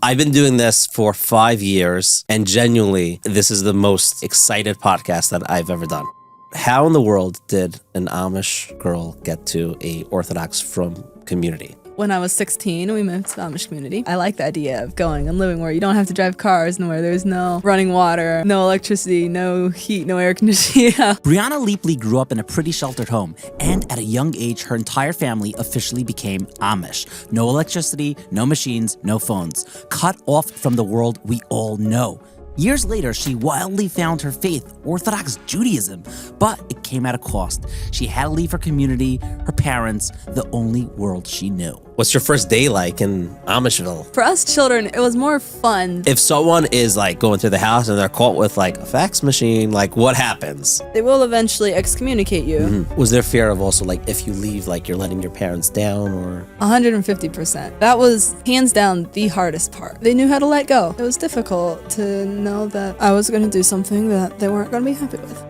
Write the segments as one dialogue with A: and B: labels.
A: I've been doing this for 5 years, and genuinely, this is the most excited podcast that I've ever done. How in the world did an Amish girl get to a Orthodox frum community?
B: When I was 16, we moved to the Amish community. I like the idea of going and living where you don't have to drive cars and where there's no running water, no electricity, no heat, no air conditioning.
C: Briana Leapley grew up in a pretty sheltered home, and at a young age, her entire family officially became Amish. No electricity, no machines, no phones. Cut off from the world we all know. Years later, she wildly found her faith, Orthodox Judaism, but it came at a cost. She had to leave her community, her parents, the only world she knew.
A: What's your first day like in Amishville?
B: For us children, it was more fun.
A: If someone is like going through the house and they're caught with like a fax machine, like what happens?
B: They will eventually excommunicate you.
A: Mm-hmm. Was there fear of also like if you leave, like you're letting your parents down or?
B: 150%. That was hands down the hardest part. They knew how to let go. It was difficult to know that I was going to do something that they weren't going to be happy with.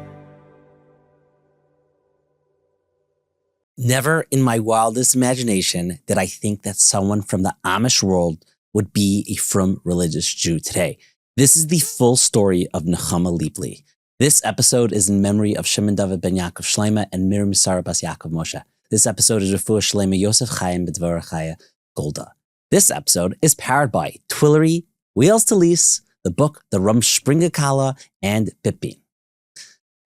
C: Never in my wildest imagination did I think that someone from the Amish world would be a frum religious Jew today. This is the full story of Nechama Leapley. This episode is in memory of Shimon David ben Yaakov Shleima and Miriam Sarah bas Yaakov Moshe. This episode is Refuah Shleima Yosef Chaim B'dvar Chaya Golda. This episode is powered by Twillory, Wheels to Lease, the book The Rumspringa Kallah, and Bipin.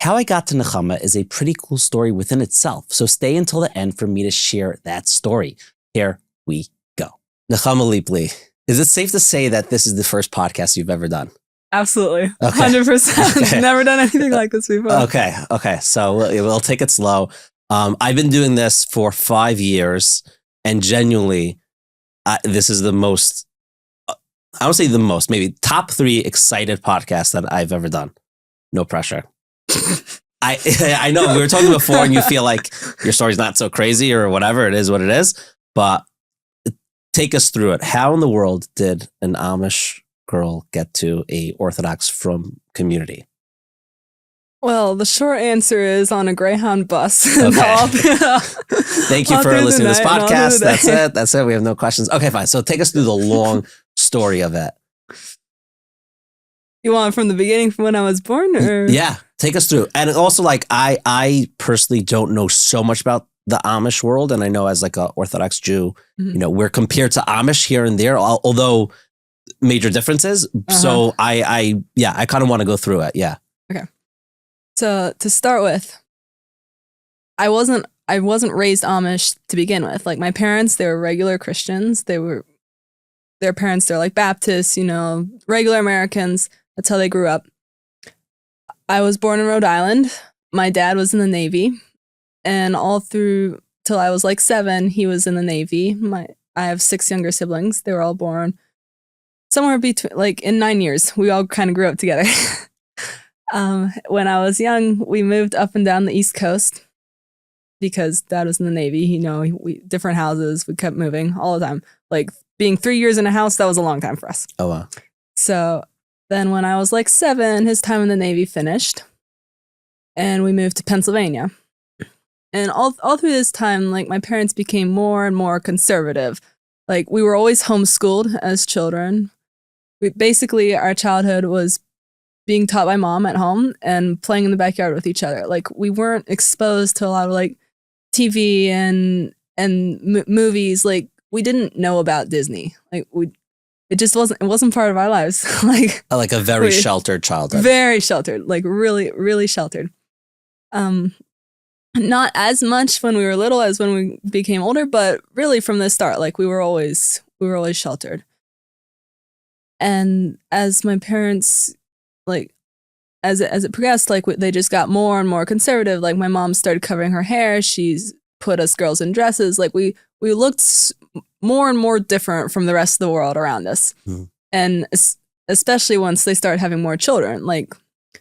C: How I got to Nechama is a pretty cool story within itself, so stay until the end for me to share that story. Here we go.
A: Nechama Leapley, is it safe to say that this is the first podcast you've ever done?
B: Absolutely.
A: Okay.
B: 100%.
A: Okay.
B: Never done anything like this before.
A: Okay. So we'll take it slow. I've been doing this for 5 years, and genuinely, this is the most, I would say the most, maybe top 3 excited podcasts that I've ever done. No pressure. I know we were talking before and you feel like your story's not so crazy or whatever, it is what it is, but take us through it. How in the world did an Amish girl get to a Orthodox frum community?
B: Well, the short answer is on a Greyhound bus.
A: Okay. Thank you for listening to this podcast. That's it. We have no questions. Okay, fine. So take us through the long story of it.
B: You want it from the beginning, from when I was born? Or?
A: Yeah, take us through. And also, like, I personally don't know so much about the Amish world. And I know as like an Orthodox Jew, you know, we're compared to Amish here and there, although major differences. So I kind of want to go through it. Yeah.
B: Okay. So to start with, I wasn't raised Amish to begin with. Like my parents, they were regular Christians. Their parents, they're like Baptists, you know, regular Americans. That's how they grew up. I was born in Rhode Island. My dad was in the Navy. And all through till I was like 7, he was in the Navy. I have 6 younger siblings. They were all born somewhere between, like in 9 years. We all kind of grew up together. When I was young, we moved up and down the East Coast because Dad was in the Navy. You know, different houses. We kept moving all the time. Like being 3 years in a house, that was a long time for us.
A: Oh, wow.
B: So then when I was like 7, his time in the Navy finished and we moved to Pennsylvania. And all through this time, like my parents became more and more conservative. Like we were always homeschooled as children. Our childhood was being taught by mom at home and playing in the backyard with each other. Like we weren't exposed to a lot of like TV and movies. Like we didn't know about Disney. Like it wasn't part of our lives. Like
A: a very sheltered childhood.
B: Very sheltered, like really, really sheltered. Not as much when we were little as when we became older, but really from the start, like we were always sheltered. And as my parents, like as it progressed, like they just got more and more conservative. Like my mom started covering her hair. She's put us girls in dresses. Like we looked more and more different from the rest of the world around us. And especially once they started having more children, like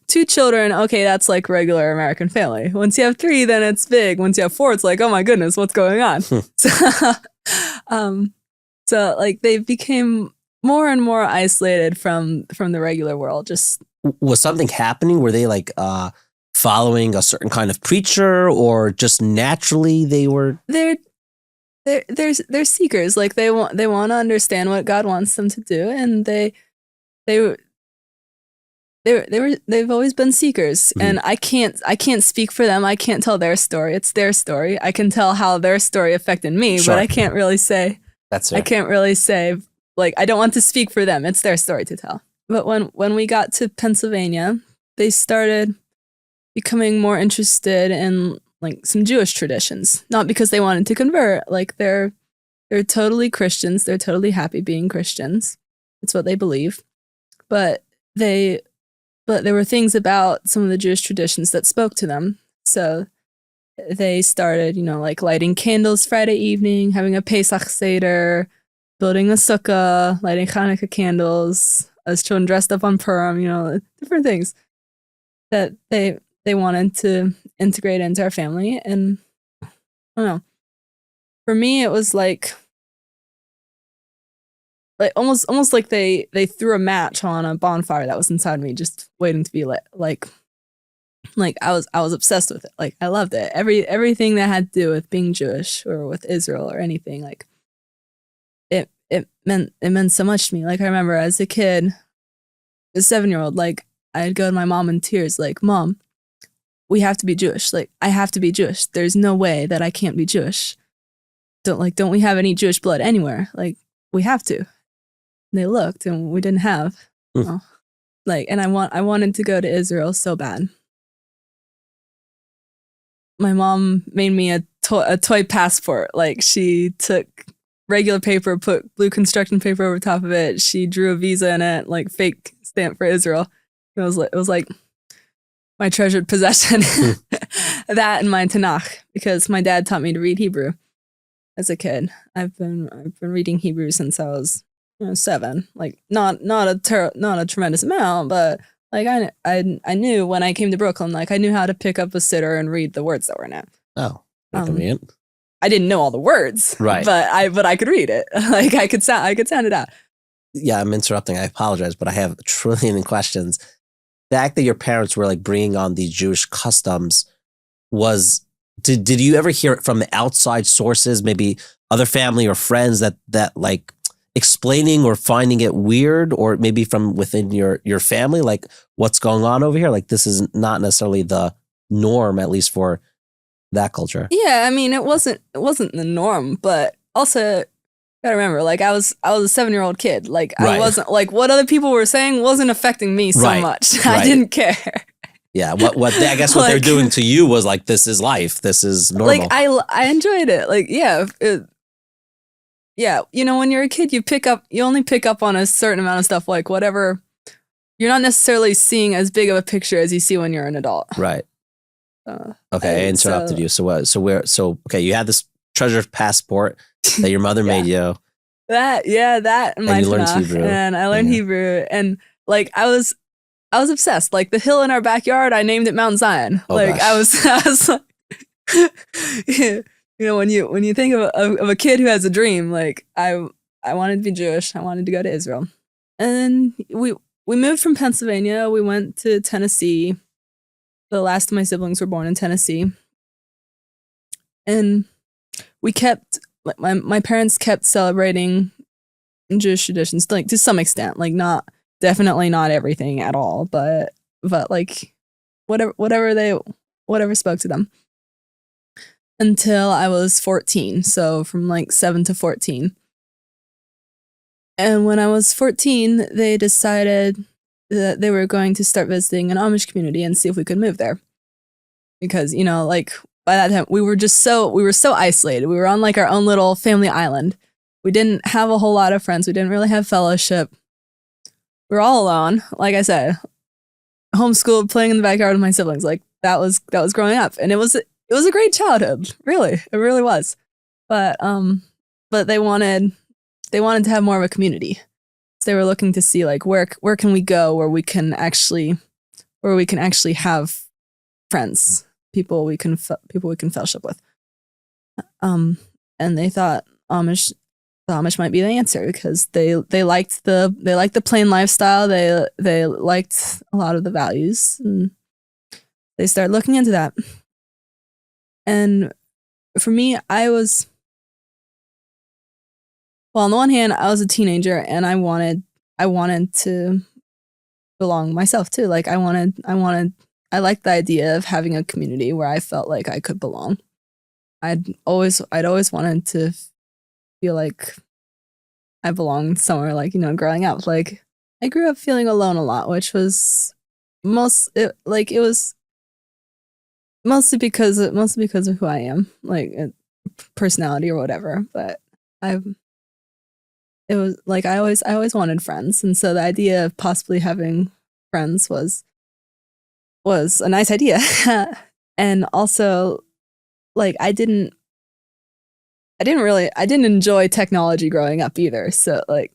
B: 2 children, okay, that's like regular American family. Once you have 3, then it's big. Once you have 4, it's like, oh my goodness, what's going on? So like they became more and more isolated from the regular world. Just
A: was something happening? Were they like following a certain kind of preacher, or just naturally they were?
B: they're seekers. Like they want to understand what God wants them to do, and they've always been seekers.
C: Mhm.
B: And I can't speak for them. I can't tell their story. It's their story. I can tell how their story affected me,
C: Sure.
B: but I can't really say.
C: That's
B: I
C: fair.
B: can't really say, like, I don't want to speak for them. It's their story to tell. But when we got to Pennsylvania, they started becoming more interested in like some Jewish traditions. Not because they wanted to convert. Like they're totally Christians. They're totally happy being Christians. It's what they believe. But there were things about some of the Jewish traditions that spoke to them. So they started, like lighting candles Friday evening, having a Pesach Seder, building a sukkah, lighting Hanukkah candles, as children dressed up on Purim, different things that they wanted to integrate into our family. And I don't know. For me, it was like almost like they threw a match on a bonfire that was inside me, just waiting to be lit. Like I was obsessed with it. Like I loved it. Everything that had to do with being Jewish or with Israel or anything, like it meant so much to me. Like I remember as a kid, a 7-year-old, like I'd go to my mom in tears, like, Mom, we have to be Jewish. Like I have to be Jewish. There's no way that I can't be Jewish. Don't we have any Jewish blood anywhere? Like we have to. And they looked and we didn't have.
C: Mm.
B: And I wanted to go to Israel so bad. My mom made me a toy passport. Like she took regular paper, put blue construction paper over top of it. She drew a visa in it, like fake stamp for Israel. It was like my treasured possession. That and my Tanakh, because my dad taught me to read Hebrew as a kid. I've been reading Hebrew since I was 7. Like not a tremendous amount, but like I knew when I came to Brooklyn, like I knew how to pick up a siddur and read the words that were in it.
C: Oh, convenient.
B: I didn't know all the words,
C: Right?
B: But I could read it. Like I could sound it out.
A: Yeah, I'm interrupting. I apologize, but I have a trillion questions. The fact that your parents were like bringing on these Jewish customs was, did you ever hear it from the outside sources, maybe other family or friends that like explaining or finding it weird, or maybe from within your family, like what's going on over here? Like this is not necessarily the norm, at least for that culture.
B: Yeah, I mean, it wasn't the norm, but also gotta remember, like I was a 7-year-old kid. Like
A: Right.
B: I wasn't like what other people were saying wasn't affecting me so
A: Right,
B: much.
A: right.
B: I didn't care.
A: Yeah, what I guess what they're
B: Like-
A: doing to you was like, this is life. This is normal.
B: Like I enjoyed it. Like yeah, when you're a kid, you only pick up on a certain amount of stuff. Like whatever, you're not necessarily seeing as big of a picture as you see when you're an adult.
A: Right. Okay, I interrupted you. So what? So okay, you had this treasure passport that your mother made you.
B: That and my
A: you learned
B: Tanakh,
A: Hebrew.
B: and I learned
A: Yeah.
B: Hebrew, and like I was obsessed. Like the hill in our backyard, I named it Mount Zion.
A: Oh,
B: like
A: gosh.
B: I was like, when you think of a kid who has a dream, like I wanted to be Jewish. I wanted to go to Israel, and we moved from Pennsylvania. We went to Tennessee. The last of my siblings were born in Tennessee, and we kept. My parents kept celebrating Jewish traditions, like to some extent, like definitely not everything at all, but like whatever spoke to them. Until I was 14, so from like 7 to 14. And when I was 14, they decided that they were going to start visiting an Amish community and see if we could move there, because like. By that time, we were so isolated. We were on like our own little family island. We didn't have a whole lot of friends. We didn't really have fellowship. We were all alone. Like I said, homeschooled, playing in the backyard with my siblings. Like that was growing up, and it was a great childhood. Really, it really was. But they wanted to have more of a community. So they were looking to see like where can we go where we can actually have friends. People we can fellowship with, and they thought the Amish might be the answer, because they liked the plain lifestyle. They liked a lot of the values, and they started looking into that. And for me, I was Well, on the one hand, I was a teenager and I wanted to belong myself too. Like I liked the idea of having a community where I felt like I could belong. I'd always wanted to feel like I belonged somewhere, like, you know, growing up. Like I grew up feeling alone a lot, which was it was mostly because of who I am, like personality or whatever. But it was like I always wanted friends, and so the idea of possibly having friends was a nice idea. And also, like I didn't enjoy technology growing up either. So like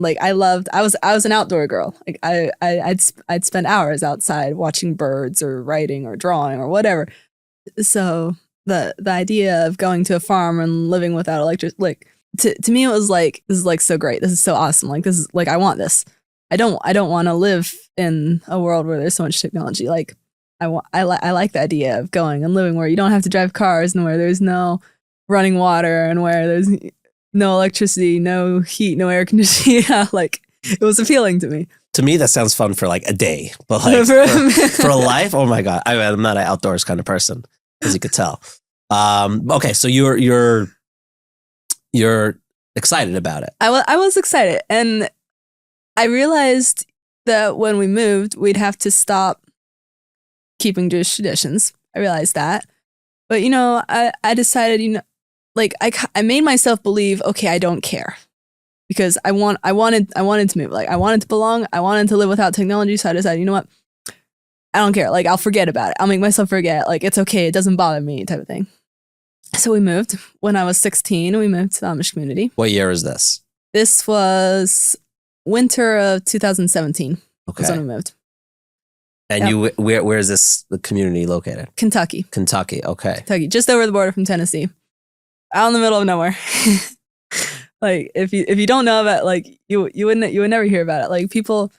B: I was an outdoor girl. Like I'd spend hours outside watching birds or writing or drawing or whatever. So the idea of going to a farm and living without electricity, like to me it was like, this is like so great. This is so awesome. Like this is like, I want this. I don't want to live in a world where there's so much technology. Like I like the idea of going and living where you don't have to drive cars and where there's no running water and where there's no electricity, no heat, no air conditioning. Like it was appealing to me.
A: To me, that sounds fun for like a day, but like for a life, oh my God. I'm not an outdoors kind of person, as you could tell. Okay, so you're excited about it.
B: I was excited, and I realized that when we moved, we'd have to stop keeping Jewish traditions. I realized that, but you know, I decided, you know, like I made myself believe, okay, I don't care, because I wanted to move. Like I wanted to belong. I wanted to live without technology. So I decided, you know what, I don't care. Like I'll forget about it. I'll make myself forget. Like it's okay. It doesn't bother me, type of thing. So we moved when I was 16. We moved to the Amish community.
A: What year is this?
B: This was winter of 2017.
A: Okay.
B: Was when we moved.
A: And you, where is this the community located?
B: Kentucky.
A: Kentucky. Okay.
B: Kentucky, just over the border from Tennessee, out in the middle of nowhere. Like if you don't know about, like you would never hear about it. Like people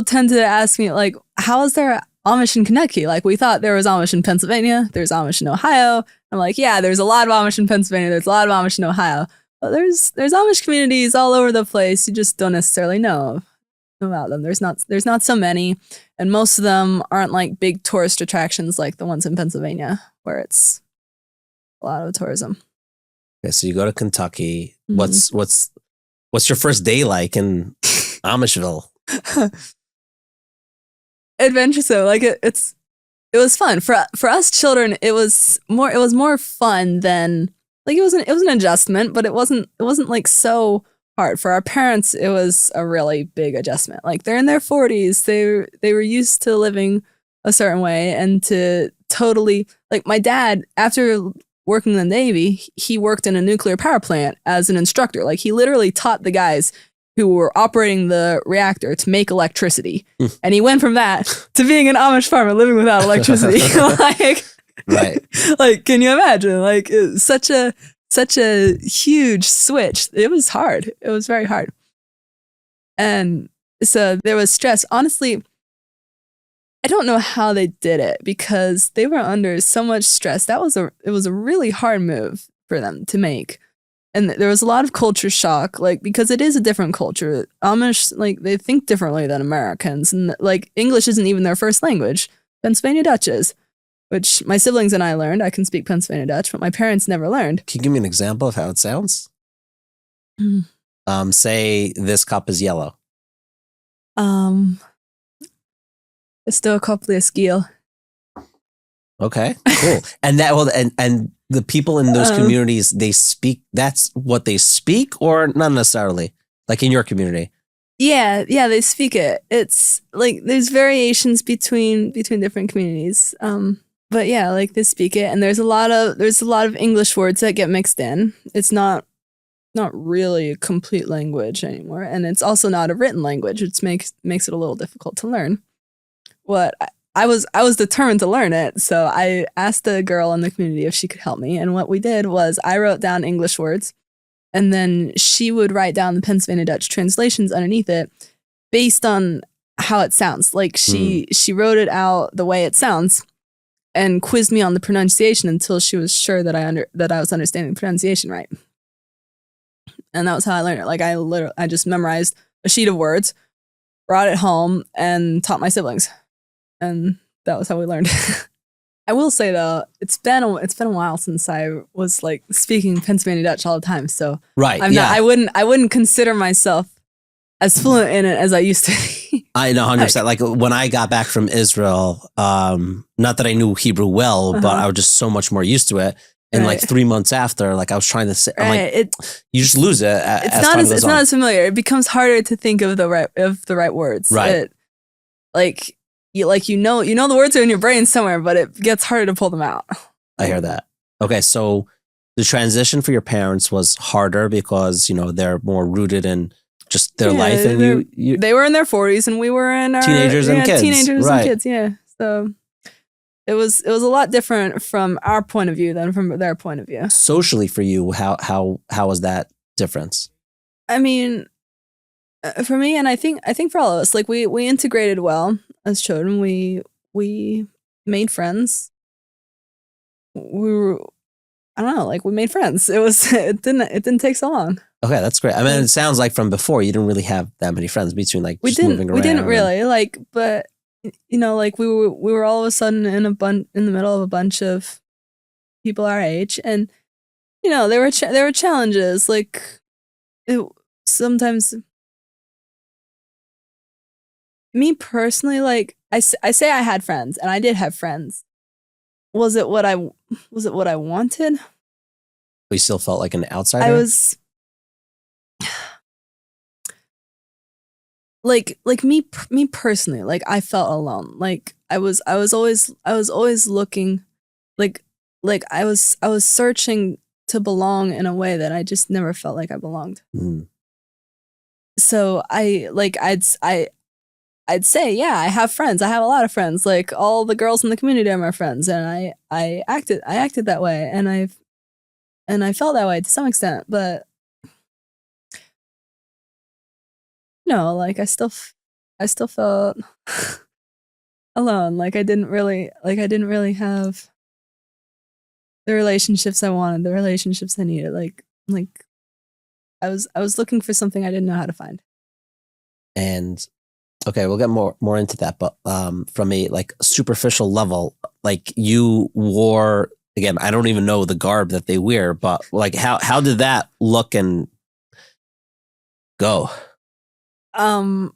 B: tend to ask me, like, how is there Amish in Kentucky? Like we thought there was Amish in Pennsylvania. There's Amish in Ohio. I'm like, yeah, there's a lot of Amish in Pennsylvania. There's a lot of Amish in Ohio. But there's Amish communities all over the place. You just don't necessarily know about them. There's not so many, and most of them aren't like big tourist attractions like the ones in Pennsylvania, where it's a lot of tourism.
A: Okay, so you go to Kentucky.
B: Mm-hmm.
A: What's your first day like in Amishville?
B: Adventuresome. Like it was fun for us children. It was more fun than, like, it was an adjustment, but it wasn't like so hard. For our parents, it was a really big adjustment. Like they're in their 40s. They were used to living a certain way, and to totally, like, my dad, after working in the Navy, he worked in a nuclear power plant as an instructor. Like he literally taught the guys who were operating the reactor to make electricity. And he went from that to being an Amish farmer living without electricity. Like,
A: right.
B: Like, can you imagine? Like, it's such a huge switch. It was hard. It was very hard. And so there was stress. Honestly, I don't know how they did it, because they were under so much stress. It was a really hard move for them to make. And there was a lot of culture shock, like, because it is a different culture. Amish, like, they think differently than Americans. And like, English isn't even their first language. Pennsylvania Dutch is, which my siblings and I learned. I can speak Pennsylvania Dutch, but my parents never learned.
A: Can you give me an example of how it sounds? Say this cup is yellow.
B: Still a couple of skill.
A: Okay, cool. And and the people in those communities, they speak, that's what they speak, or not necessarily? Like in your community?
B: Yeah, they speak it. It's like there's variations between different communities. But yeah, like they speak it, and there's a lot of English words that get mixed in. It's not really a complete language anymore, and it's also not a written language, which makes it a little difficult to learn. What I was determined to learn it, so I asked a girl in the community if she could help me. And what we did was I wrote down English words, and then she would write down the Pennsylvania Dutch translations underneath it based on how it sounds. Like she wrote it out the way it sounds and quizzed me on the pronunciation until she was sure that I was understanding the pronunciation right. And that was how I learned it. Like I just memorized a sheet of words, brought it home, and taught my siblings. And that was how we learned. I will say though, it's been a while since I was like speaking Pennsylvania Dutch all the time. So
A: Right.
B: I wouldn't consider myself as fluent in it as I used to be.
A: I know 100%. Like when I got back from Israel, not that I knew Hebrew well, but I was just so much more used to it. And like 3 months after, like I was trying to say, I'm like, you just lose it.
B: It's not as familiar. It becomes harder to think of the right words.
A: Right.
B: You know the words are in your brain somewhere, but it gets harder to pull them out.
A: I hear that. Okay, so the transition for your parents was harder because they're more rooted in just their life, and
B: they were in their 40s, and we were in our
A: teenagers and kids.
B: And kids. Yeah, so it was a lot different from our point of view than from their point of view.
A: Socially, for you, how was that difference?
B: I mean, for me, and I think for all of us, like we integrated well as children. We made friends. We made friends. It didn't take so long.
A: Okay, that's great. I mean, it sounds like from before you didn't really have that many friends between
B: we didn't really but we were all of a sudden in the middle of a bunch of people our age, and there were challenges sometimes. Me personally, like I say I had friends, and I did have friends. Was it what I wanted?
A: We still felt like an outsider.
B: I was like me personally, like I felt alone. Like I was always looking, like I was searching to belong in a way that I just never felt like I belonged.
A: Mm.
B: So I'd say, yeah, I have friends. I have a lot of friends. Like all the girls in the community are my friends, and I acted that way, and I felt that way to some extent. But like I still felt alone. Like I didn't really have the relationships I wanted, the relationships I needed. Like I was looking for something I didn't know how to find.
A: And okay, we'll get more into that, but from a like superficial level, like you wore, again, I don't even know the garb that they wear, but like how did that look and go?
B: I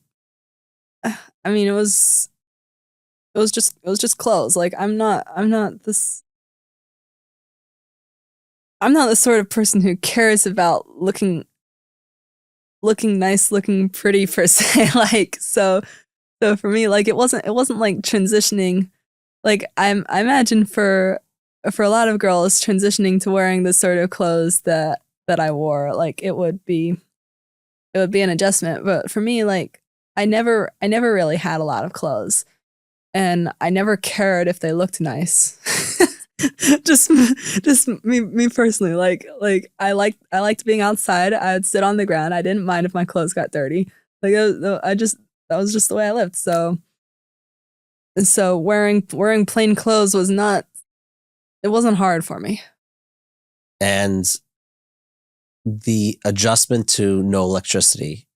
B: mean, it was just clothes. Like I'm not the sort of person who cares about looking nice, looking pretty per se. Like so for me, like it wasn't like transitioning. Like I imagine for a lot of girls transitioning to wearing the sort of clothes that I wore, like it would be an adjustment. But for me, like I never really had a lot of clothes, and I never cared if they looked nice. just me personally, like I liked being outside. I'd sit on the ground. I didn't mind if my clothes got dirty. Like that was just the way I lived. So wearing plain clothes wasn't hard for me.
A: And the adjustment to no electricity,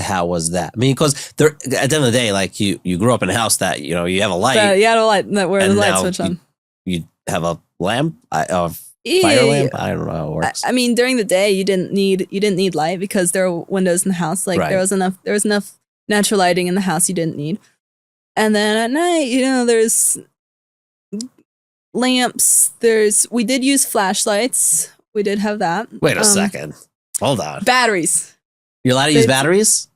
A: how was that? I mean, because at the end of the day, like you grew up in a house that you have a light.
B: You had a light where the light switch on.
A: You have a lamp, a fire lamp. I don't know how it works.
B: I mean, during the day, you didn't need light because there were windows in the house. Like
A: right.
B: there was enough natural lighting in the house. You didn't need. And then at night, there's lamps. We did use flashlights. We did have that.
A: Wait a second. Hold on.
B: Batteries.
A: You're allowed to use batteries?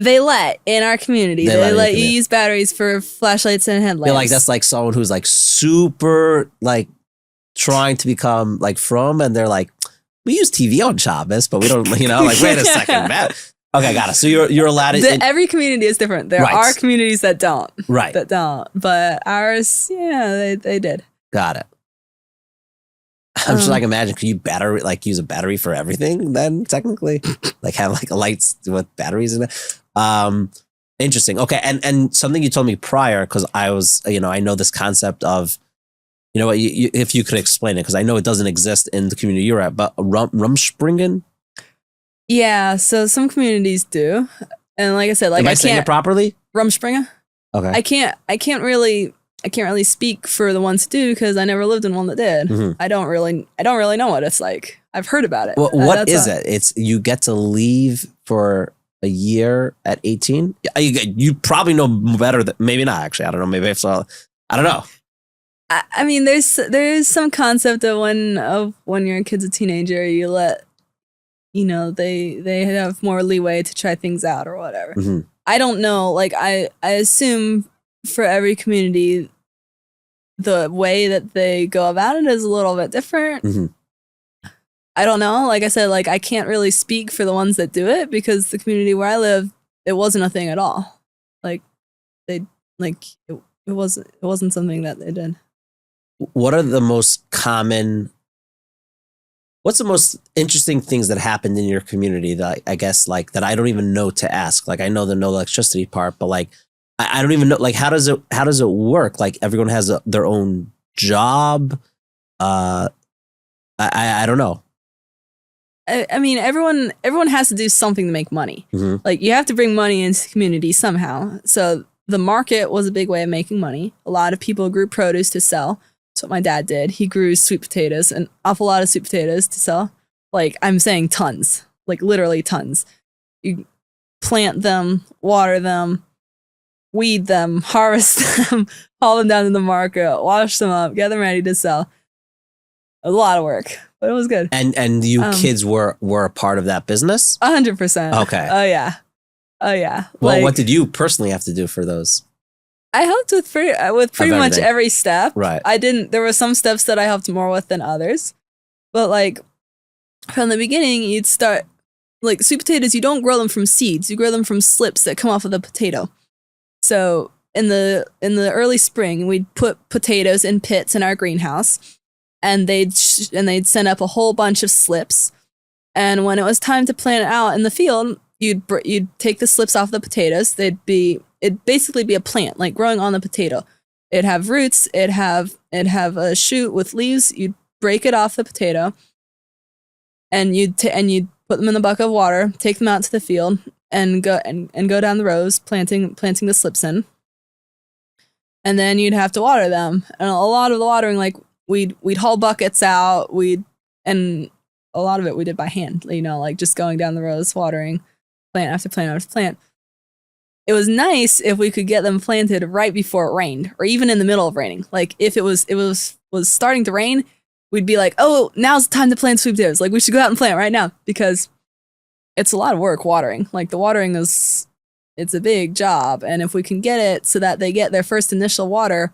B: They let in our community. They let you use batteries for flashlights and headlamps.
A: Like that's like someone who's like super like trying to become like from, and they're like, we use TV on Shabbos, but we don't. Like wait a second, okay, got it. So you're allowed to.
B: Every community is different. There are communities that don't.
A: Right.
B: That don't. But ours, yeah, they did.
A: Got it. I'm just like, imagine, could you use a battery for everything then technically? Like have like lights with batteries in it. Interesting. Okay. And something you told me prior, because I was, I know this concept of, if you could explain it, because I know it doesn't exist in the community you're at, but Rumspringa?
B: Yeah, so some communities do. And like I said, like
A: Am I
B: I
A: saying it
B: can't
A: properly?
B: Rumspringa.
A: Okay.
B: I can't really speak for the ones who do because I never lived in one that did.
A: Mhm.
B: I don't really know what it's like. I've heard about it.
A: Well, what
B: That's
A: is
B: a-
A: it? It's you get to leave for a year at 18. You probably know better than maybe not actually. I don't know. Maybe if so, I don't know.
B: I mean, there's some concept of when your kid's a teenager, you let they have more leeway to try things out or whatever.
A: Mhm.
B: I don't know. Like I assume for every community, the way that they go about it is a little bit different.
A: Mhm.
B: I don't know. Like I said, like I can't really speak for the ones that do it because the community where I live, it wasn't a thing at all. Like it wasn't something that they did.
A: What are the most common? What's the most interesting things that happened in your community that I guess like that I don't even know to ask? Like I know the no electricity part, but like I don't even know like how does it work? Like everyone has their own job. I don't know.
B: I mean, everyone has to do something to make money.
A: Mhm.
B: Like you have to bring money into the community somehow. So the market was a big way of making money. A lot of people grew produce to sell. That's what my dad did. He grew sweet potatoes, an awful lot of sweet potatoes to sell. Like I'm saying tons, like literally tons. You plant them, water them, weed them, harvest them, haul them down to the market, wash them up, get them ready to sell. A lot of work, but it was good.
A: And you kids were a part of that business?
B: 100%.
A: Okay.
B: Oh yeah.
A: Well,
B: Like,
A: what did you personally have to do for those?
B: I helped with pretty much
A: everything.
B: every step.
A: Right.
B: There were some steps that I helped more with than others. But like from the beginning, you'd start like sweet potatoes, you don't grow them from seeds. You grow them from slips that come off of the potato. So in the early spring, we'd put potatoes in pits in our greenhouse, and they'd send up a whole bunch of slips. And when it was time to plant it out in the field, you'd take the slips off the potatoes. It'd basically be a plant, like growing on the potato. It'd have roots. It'd have a shoot with leaves. You'd break it off the potato, and you'd put them in the bucket of water, take them out to the field, and go down the rows, planting the slips in. And then you'd have to water them. And a lot of the watering, like we'd haul buckets out. And a lot of it we did by hand, like just going down the rows, watering plant after plant after plant. It was nice if we could get them planted right before it rained, or even in the middle of raining. Like if it was starting to rain, we'd be like, oh, now's the time to plant sweet potatoes. Like we should go out and plant right now, because it's a lot of work watering. Like the watering it's a big job. And if we can get it so that they get their first initial water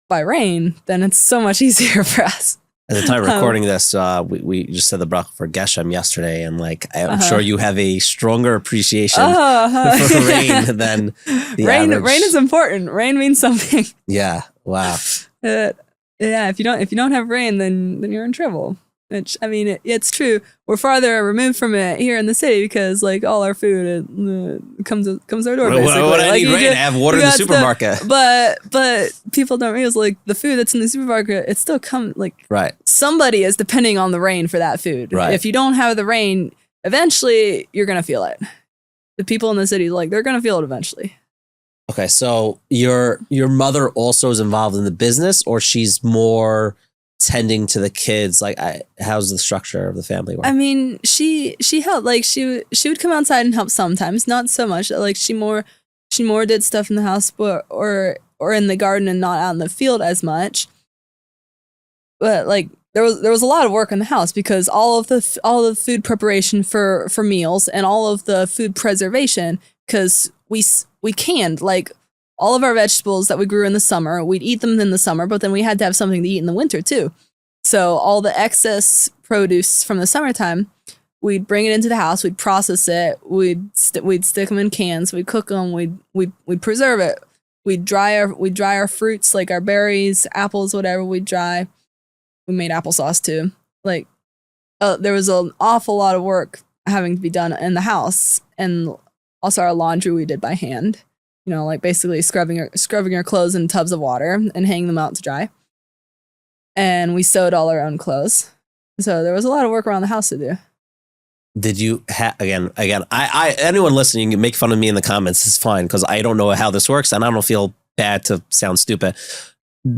B: by rain, then it's so much easier for us.
A: At the time of recording this, we just said the bracha for Geshem yesterday, and like I'm sure you have a stronger appreciation for rain than the average.
B: Rain is important. Rain means something.
A: Yeah. Wow.
B: Yeah. If you don't have rain, then you're in trouble. Which, I mean, it's true. We're farther removed from it here in the city because, like, all our food comes our door. Basically,
A: what I need rain? I have water in the supermarket.
B: But people don't realize, like, the food that's in the supermarket, it still comes, like,
A: right.
B: Somebody is depending on the rain for that food.
A: Right.
B: If you don't have the rain, eventually you're gonna feel it. The people in the city, like, they're gonna feel it eventually.
A: Okay, so your mother also is involved in the business, or she's more tending to the kids? Like, how's the structure of the family work?
B: I mean, she helped. Like she would come outside and help sometimes, not so much. Like she more did stuff in the house, or in the garden, and not out in the field as much. But like there was a lot of work in the house, because all of the food preparation for meals, and all of the food preservation, because we canned, like, all of our vegetables that we grew in the summer, we'd eat them in the summer, but then we had to have something to eat in the winter too. So all the excess produce from the summertime, we'd bring it into the house, we'd process it, we'd stick them in cans, we'd cook them, we'd preserve it, we'd dry our fruits, like our berries, apples, whatever, we'd dry. We made applesauce too. Like, there was an awful lot of work having to be done in the house, and also our laundry we did by hand. You know, like basically scrubbing our clothes in tubs of water and hanging them out to dry. And we sewed all our own clothes. So there was a lot of work around the house to do.
A: Did you again? I anyone listening, you can make fun of me in the comments. It's fine because I don't know how this works, and I don't feel bad to sound stupid.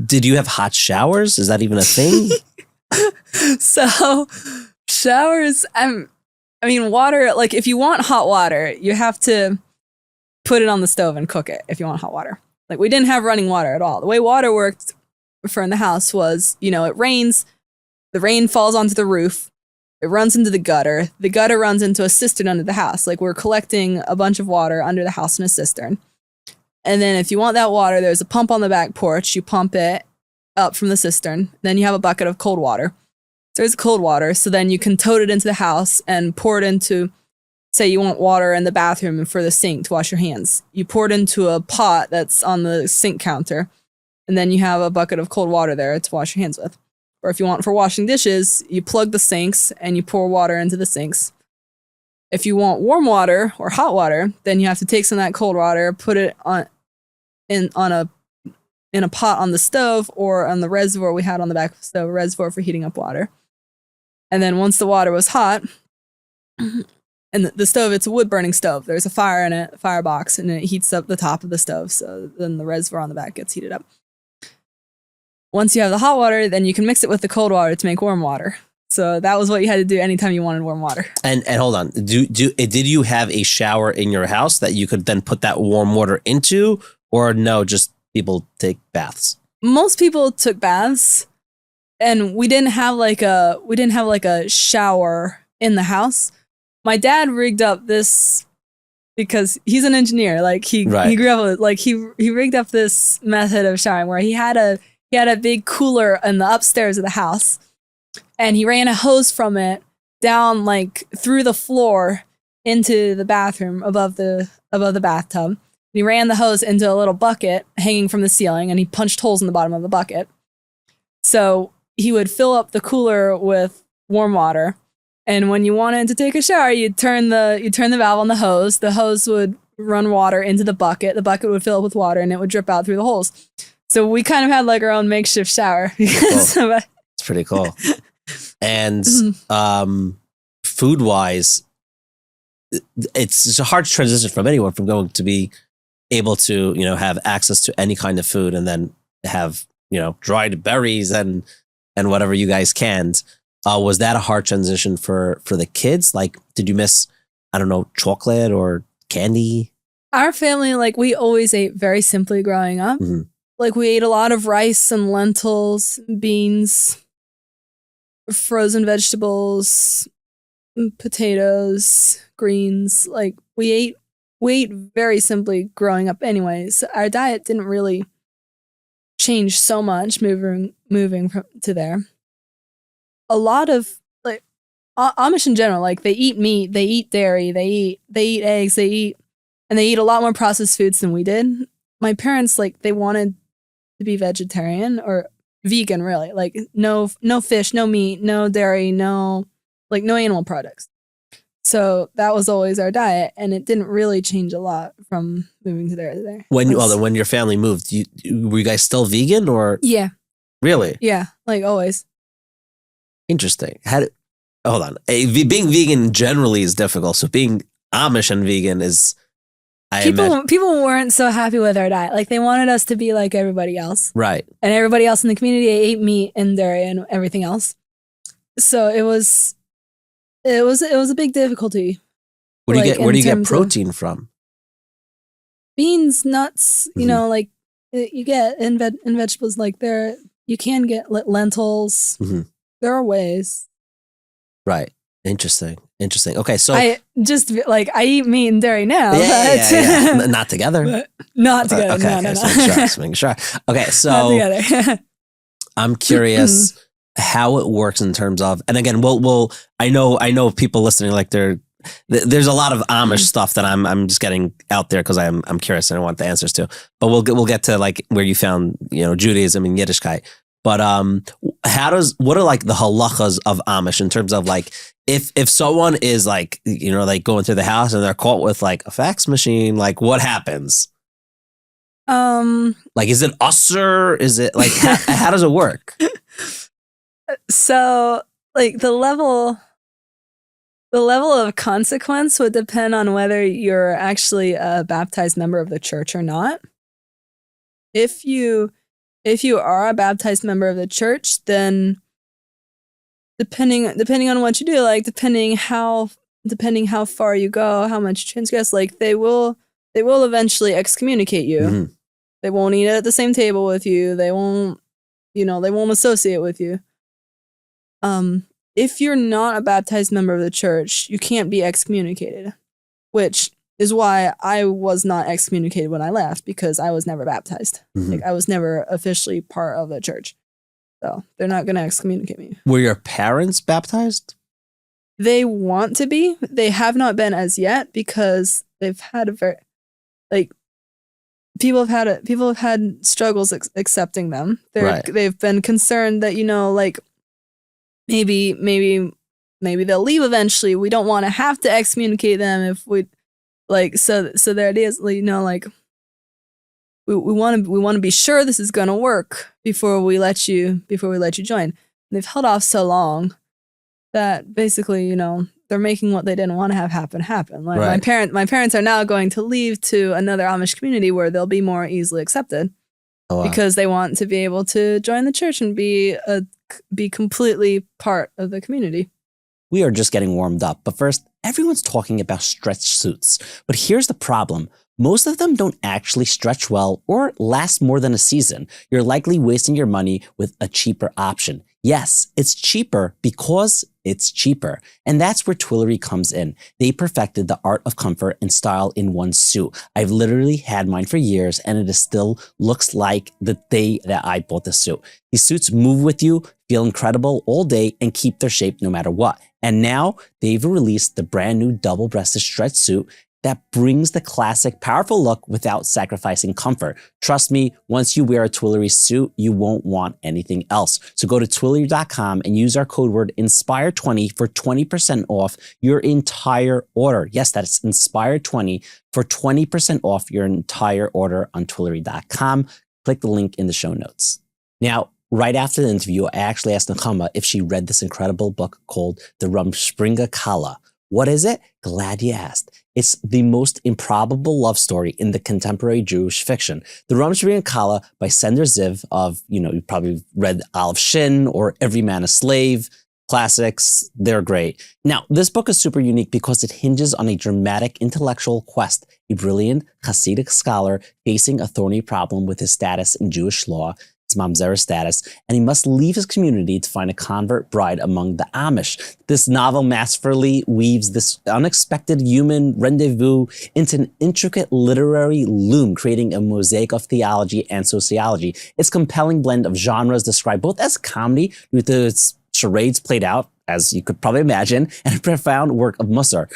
A: Did you have hot showers? Is that even a thing?
B: So showers, I mean, water, like if you want hot water, you have to put it on the stove and cook it if you want hot water. Like we didn't have running water at all. The way water worked for in the house was, you know, it rains, the rain falls onto the roof, it runs into the gutter runs into a cistern under the house. Like we're collecting a bunch of water under the house in a cistern. And then if you want that water, there's a pump on the back porch. You pump it up from the cistern. Then you have a bucket of cold water. So there's cold water. So then you can tote it into the house and pour it into, say you want water in the bathroom and for the sink to wash your hands. You pour it into a pot that's on the sink counter. And then you have a bucket of cold water there to wash your hands with. Or if you want for washing dishes, you plug the sinks and you pour water into the sinks. If you want warm water or hot water, then you have to take some of that cold water, put it in a pot on the stove or on the reservoir we had on the back of the stove, a reservoir for heating up water. And then once the water was hot, and the stove, it's a wood burning stove. There's a fire in it, a firebox, and it heats up the top of the stove. So then the reservoir on the back gets heated up. Once you have the hot water, then you can mix it with the cold water to make warm water. So that was what you had to do anytime you wanted warm water.
A: And hold on, did you have a shower in your house that you could then put that warm water into, or no? Just people take baths.
B: Most people took baths, and we didn't have like a shower in the house. My dad rigged up this because he's an engineer. Like he grew up with, like he rigged up this method of showering where he had a big cooler in the upstairs of the house, and he ran a hose from it down like through the floor into the bathroom above the bathtub. He ran the hose into a little bucket hanging from the ceiling, and he punched holes in the bottom of the bucket. So he would fill up the cooler with warm water, and when you wanted to take a shower, you'd turn the valve on the hose. The hose would run water into the bucket. The bucket would fill up with water, and it would drip out through the holes. So we kind of had like our own makeshift shower.
A: Cool. It's pretty cool. And food-wise, it's a hard transition from anyone from going to be able to, you know, have access to any kind of food and then have, you know, dried berries and whatever you guys canned. Was that a hard transition for the kids? Like, did you miss, I don't know, chocolate or candy?
B: Our family, like, we always ate very simply growing up.
A: Mm-hmm.
B: Like, we ate a lot of rice and lentils, beans, frozen vegetables, potatoes, greens. Like, we ate very simply growing up anyways. Our diet didn't really change so much moving to there. A lot of, like, Amish in general, like, they eat meat, they eat dairy, they eat eggs, they eat a lot more processed foods than we did. My parents, like, they wanted to be vegetarian or vegan, really. Like, no fish, no meat, no dairy, no animal products. So that was always our diet, and it didn't really change a lot from moving to there.
A: When your family moved, were you guys still vegan or?
B: Yeah.
A: Really?
B: Yeah, like always.
A: Interesting. Hold on. Being vegan generally is difficult. So being Amish and vegan is.
B: People weren't so happy with our diet. Like, they wanted us to be like everybody else.
A: Right.
B: And everybody else in the community ate meat and dairy and everything else. So it was a big difficulty.
A: Where do you get protein from?
B: Beans, nuts, you know, like you get in vegetables, like you can get lentils. Mm-hmm. There are ways.
A: Right. Interesting. Okay, so
B: I eat meat and dairy now.
A: Yeah. Not together.
B: Not together.
A: Okay,
B: No.
A: Just making sure. Okay, so
B: not together.
A: I'm curious how it works in terms of, and again, we'll I know people listening, like there's a lot of Amish stuff that I'm just getting out there because I'm curious and I want the answers to. But we'll get to like where you found, you know, Judaism and Yiddishkeit. But what are like the halachas of Amish in terms of like if someone is like, you know, like going through the house and they're caught with like a fax machine, like what happens? Like, is it usher? Is it like how does it work?
B: So like the level The level of consequence would depend on whether you're actually a baptized member of the church or not. If you are a baptized member of the church, then depending on what you do, like depending how far you go, how much you transgress, like they will eventually excommunicate you.
A: Mhm.
B: They won't eat at the same table with you. They won't associate with you. If you're not a baptized member of the church, you can't be excommunicated, which is why I was not excommunicated when I left, because I was never baptized.
A: Mhm.
B: Like I was never officially part of the church. So they're not going to excommunicate me.
A: Were your parents baptized?
B: They want to be. They have not been as yet because they've had a very, like, people have had struggles accepting them.
A: Right.
B: They've been concerned that, like, maybe they'll leave eventually. We don't want to have to excommunicate them if we, like, so the idea is, like, we want to be sure this is going to work before we let you join. And they've held off so long that basically, they're making what they didn't want to have happen. Like
A: Right.
B: my parents are now going to leave to another Amish community where they'll be more easily accepted,
A: Oh, wow.
B: because they want to be able to join the church and be completely part of the community.
C: We are just getting warmed up, but first, everyone's talking about stretch suits. But here's the problem. Most of them don't actually stretch well or last more than a season. You're likely wasting your money with a cheaper option. Yes, it's cheaper because it's cheaper. And that's where Twillory comes in. They perfected the art of comfort and style in one suit. I've literally had mine for years, and it still looks like the day that I bought the suit. These suits move with you, feel incredible all day, and keep their shape no matter what. And now they've released the brand new double-breasted stretch suit that brings the classic powerful look without sacrificing comfort. Trust me, once you wear a Twillory suit, you won't want anything else. So go to Twillory.com and use our code word INSPIRE20 for 20% off your entire order. Yes, that's INSPIRE20 for 20% off your entire order on Twillory.com. Click the link in the show notes. Now, right after the interview, I actually asked Nechama if she read this incredible book called The Rumspringa Kallah. What is it? Glad you asked. It's the most improbable love story in the contemporary Jewish fiction. The Rumspringa Kallah by Sender Ziv of, you probably read Olive Shin or Every Man a Slave. Classics, they're great. Now, this book is super unique because it hinges on a dramatic intellectual quest, a brilliant Hasidic scholar facing a thorny problem with his status in Jewish law, his mamzer status, and he must leave his community to find a convert bride among the Amish. This novel masterfully weaves this unexpected human rendezvous into an intricate literary loom, creating a mosaic of theology and sociology. Its compelling blend of genres described both as comedy, with its charades played out, as you could probably imagine, and a profound work of Musar.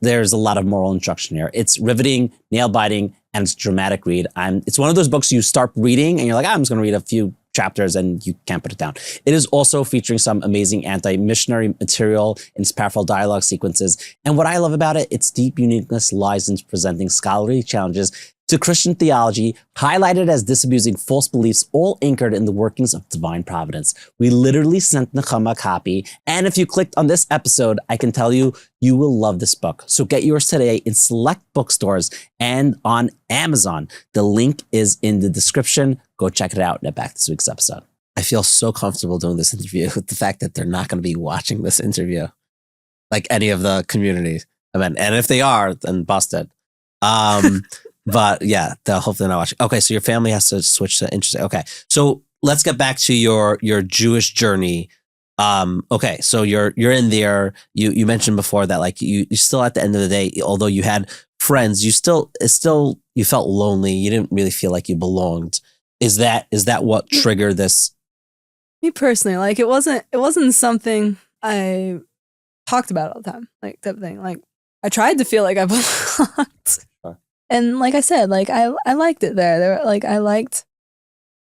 C: There's a lot of moral instruction here. It's riveting, nail-biting, and it's a dramatic read. It's one of those books you start reading and you're like, I'm just going to read a few chapters and you can't put it down. It is also featuring some amazing anti-missionary material and its powerful dialogue sequences. And what I love about it, its deep uniqueness lies in presenting scholarly challenges to Christian theology, highlighted as disabusing false beliefs, all anchored in the workings of divine providence. We literally sent Nechama a copy, and if you clicked on this episode, I can tell you, you will love this book. So get yours today in select bookstores and on Amazon. The link is in the description. Go check it out. Now back to this week's episode.
A: I feel so comfortable doing this interview with the fact that they're not going to be watching this interview, like any of the community. And if they are, then busted. But yeah, hopefully they're not watching. Okay, so your family has to switch to interesting. Okay, so let's get back to your Jewish journey. Okay, so you're in there. You mentioned before that like you still at the end of the day, although you had friends, you felt lonely. You didn't really feel like you belonged. Is that what triggered this?
B: Me personally, like it wasn't something I talked about all the time, like type of thing. Like I tried to feel like I belonged. And like I said, like I liked it there. There, like I liked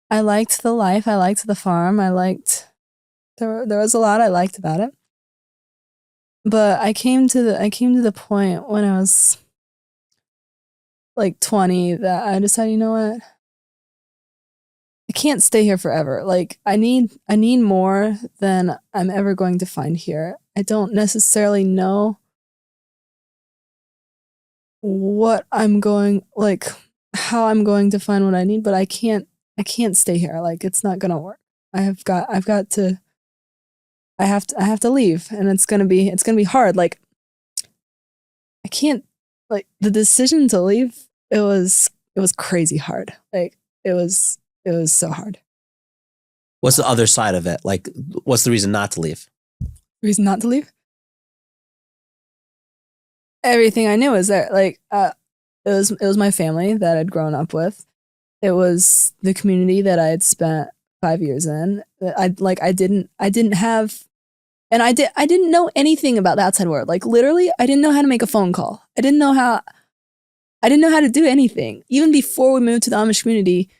B: the life. I liked the farm. There was a lot I liked about it. But I came to the point when I was like 20 that I decided, you know what? I can't stay here forever. Like I need more than I'm ever going to find here. I don't necessarily know what I'm going, like how I'm going to find what I need, but I can't stay here. Like it's not gonna work. I have to leave, and it's gonna be hard. Like I can't, like the decision to leave, it was crazy hard. Like it was so hard.
A: What's the other side of it? Like, what's the reason not to leave?
B: Reason not to leave? Everything I knew was there. Like it was my family that I'd grown up with. It was the community that I had spent 5 years in. I didn't have, and I didn't know anything about the outside world. Like literally, I didn't know how to make a phone call. I didn't know how to do anything. Even before we moved to the Amish community,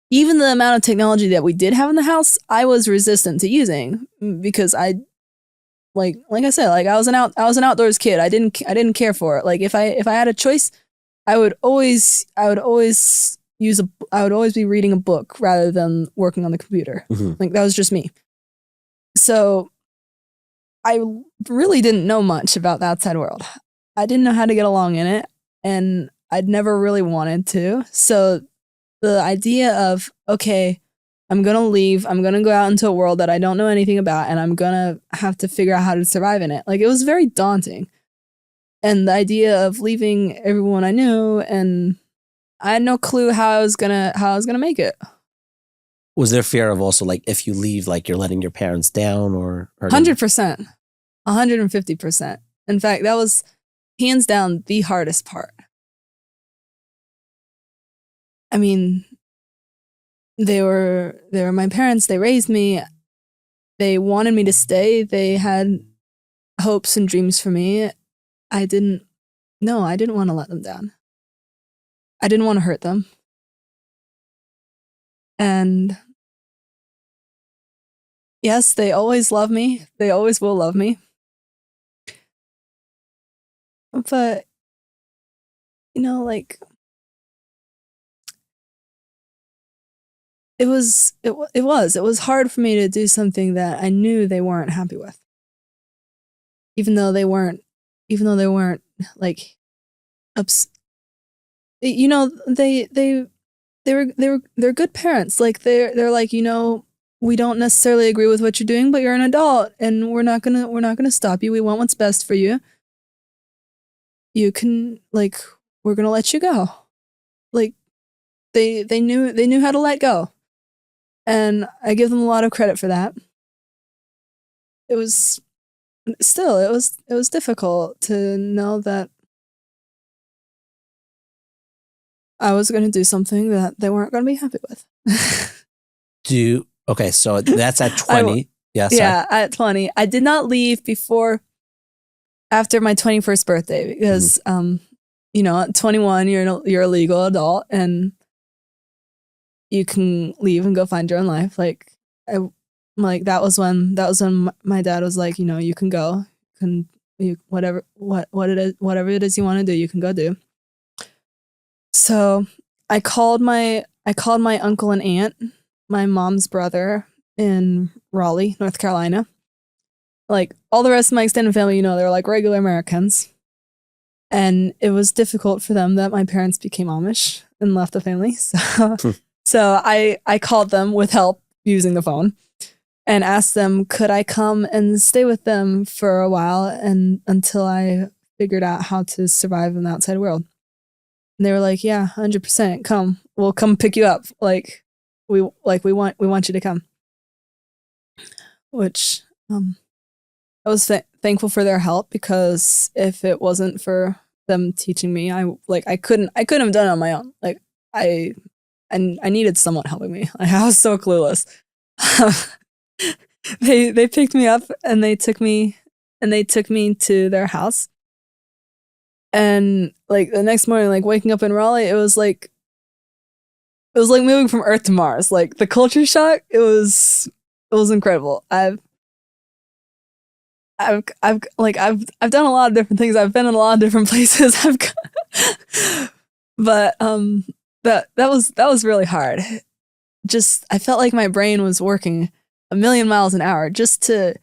B: even the amount of technology that we did have in the house, I was resistant to using because I I said, like I was an outdoors kid. I didn't care for it. Like if I had a choice, I would always be reading a book rather than working on the computer.
A: Mm-hmm.
B: Like that was just me. So I really didn't know much about the outside world. I didn't know how to get along in it, and I'd never really wanted to. So the idea of, okay, I'm going to leave, I'm going to go out into a world that I don't know anything about, and I'm going to have to figure out how to survive in it. Like it was very daunting. And the idea of leaving everyone I knew, and I had no clue how I was gonna make it.
A: Was there fear of also like if you leave, like you're letting your parents down or
B: 100%, 150%. In fact, that was hands down the hardest part. I mean, they were my parents. They raised me. They wanted me to stay. They had hopes and dreams for me. I didn't want to let them down. I didn't want to hurt them. And yes, they always love me. They always will love me. But, like, it was hard for me to do something that I knew they weren't happy with. Even though they weren't like they're good parents. Like they're like, we don't necessarily agree with what you're doing, but you're an adult and we're not gonna stop you. We want what's best for you. You can, like, we're gonna let you go. Like they knew how to let go. And I give them a lot of credit for that. It was difficult to know that I was going to do something that they weren't going to be happy with.
A: Okay, so that's at 20.
B: Yeah, at 20. I did not leave after my 21st birthday because, at 21, you're a legal adult and you can leave and go find your own life. Like, that was when my dad was like, you can go, whatever it is you want to do, you can go do. So I called my uncle and aunt, my mom's brother in Raleigh, North Carolina. Like all the rest of my extended family, they're like regular Americans. And it was difficult for them that my parents became Amish and left the family. So I called them with help using the phone and asked them, could I come and stay with them for a while and until I figured out how to survive in the outside world. And they were like, yeah, 100%, come. We'll come pick you up. Like we want you to come. Which I was thankful for their help, because if it wasn't for them teaching me, I couldn't have done it on my own. Like I needed someone helping me. Like, I was so clueless. They picked me up and they took me to their house. And like the next morning, like waking up in Raleigh, it was like moving from Earth to Mars. Like the culture shock, it was incredible. I've done a lot of different things. I've been in a lot of different places. But that was really hard. I felt like my brain was working a million miles an hour just to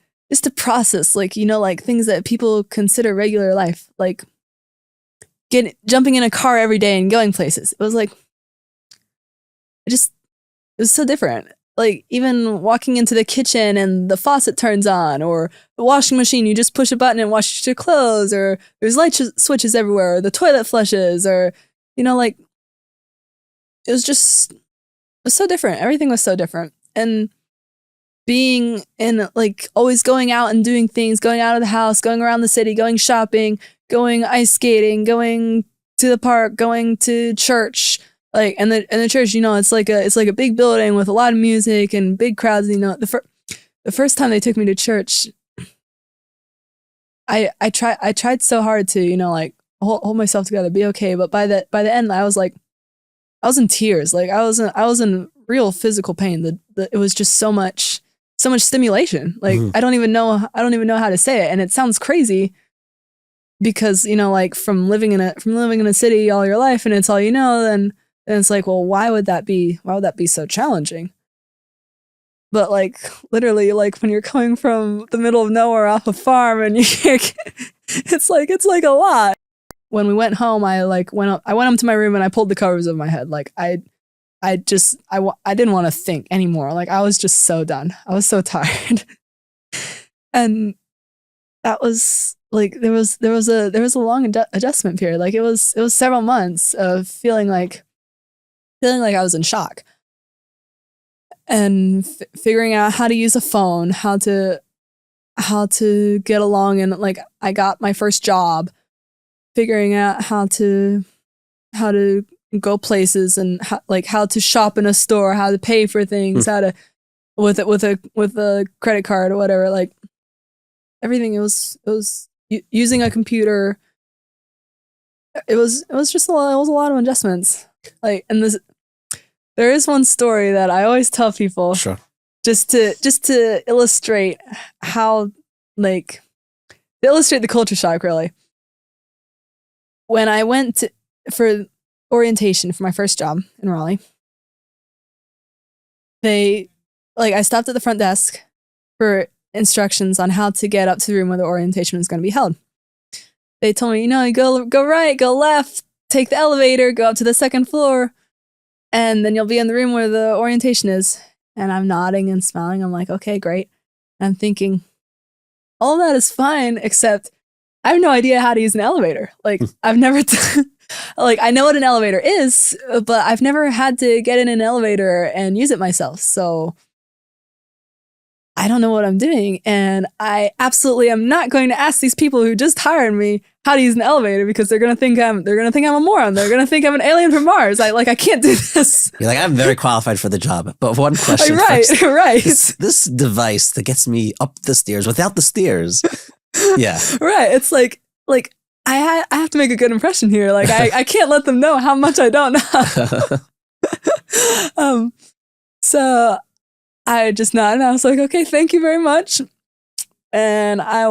B: process, like, like things that people consider regular life, like jumping in a car every day and going places. It was like, it was so different. Like even walking into the kitchen and the faucet turns on, or the washing machine, you just push a button and wash your clothes, or there's light switches everywhere, or the toilet flushes, or, like, it was so different. Everything was so different. And being in, like, always going out and doing things, going out of the house, going around the city, going shopping, going ice skating, going to the park, going to church, like, and the church, it's like a big building with a lot of music and big crowds. The first time they took me to church, I tried so hard to, like, hold myself together, be okay. But by the end, I was in tears. Like I was in real physical pain. It was just so much stimulation. Like I don't even know how to say it. And it sounds crazy because, like from living in a city all your life and it's all then it's like, well, why would that be so challenging? But like literally, like when you're coming from the middle of nowhere off a farm and it's like a lot. When we went home, I went up to my room and I pulled the covers over my head. Like I didn't want to think anymore. Like I was just so done. I was so tired. And that was like, there was a long adjustment period. Like it was several months of feeling like I was in shock and figuring out how to use a phone, how to get along. And like, I got my first job, figuring out how to go places and how to shop in a store, how to pay for things, how to with a credit card or whatever. Like everything, it was using a computer. It was just a lot of adjustments. Like, and there is one story that I always tell people,
A: Sure.
B: just to illustrate how, like, to illustrate the culture shock, really. When I went for orientation for my first job in Raleigh, I stopped at the front desk for instructions on how to get up to the room where the orientation was going to be held. They told me, you go right, go left, take the elevator, go up to the second floor, and then you'll be in the room where the orientation is. And I'm nodding and smiling. I'm like, okay, great. And I'm thinking, all that is fine, except I have no idea how to use an elevator. Like, I've never like, I know what an elevator is, but I've never had to get in an elevator and use it myself. So I don't know what I'm doing. And I absolutely am not going to ask these people who just hired me how to use an elevator, because they're going to think I'm a moron. They're going to think I'm an alien from Mars. I can't do this.
A: You're like, I'm very qualified for the job. But one question
B: right,
A: first.
B: Right.
A: This device that gets me up the stairs without the stairs. Yeah.
B: Right. It's like I have to make a good impression here. Like I can't let them know how much I don't know. So I just nodded. I was like, okay, thank you very much. And I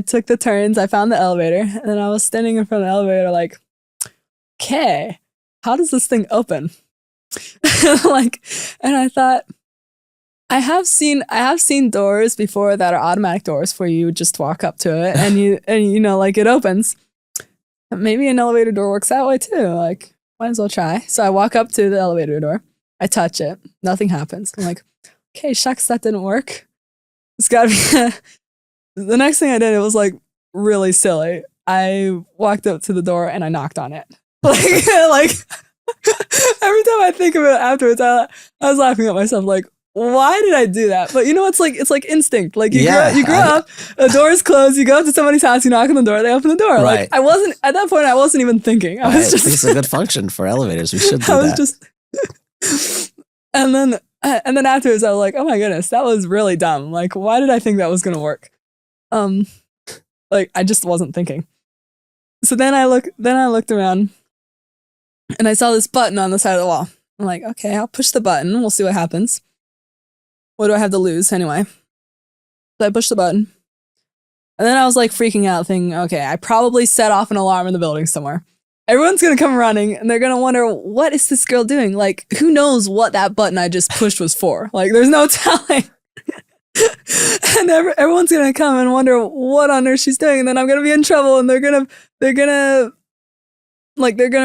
B: took the turns. I found the elevator, and then I was standing in front of the elevator like, okay, how does this thing open? And I thought, I have seen doors before that are automatic doors where you just walk up to it and it opens. Maybe an elevator door works that way too. Like, might as well try. So I walk up to the elevator door. I touch it. Nothing happens. I'm like, okay, shucks, that didn't work. It's gotta be. The next thing I did, it was like really silly. I walked up to the door and I knocked on it. Like every time I think of it afterwards, I was laughing at myself. Like, why did I do that? But it's like instinct. Like you grew up, the door is closed, you go up to somebody's house, you knock on the door, they open the door.
A: Right.
B: Like at that point, I wasn't even thinking. I was just.
A: It's a good function for elevators. We should do
B: I was
A: that.
B: just. And then afterwards, I was like, oh my goodness, that was really dumb. Like, why did I think that was gonna work? Like I just wasn't thinking. So then I looked around and I saw this button on the side of the wall. I'm like, okay, I'll push the button. We'll see what happens. What do I have to lose anyway? So I pushed the button. And then I was like freaking out thinking, okay, I probably set off an alarm in the building somewhere. everyone's gonna come running and they're gonna wonder, what is this girl doing? Like, who knows what that button I just pushed was for? Like, there's no telling. And everyone's gonna come and wonder what on earth she's doing, and then I'm gonna be in trouble, and they're gonna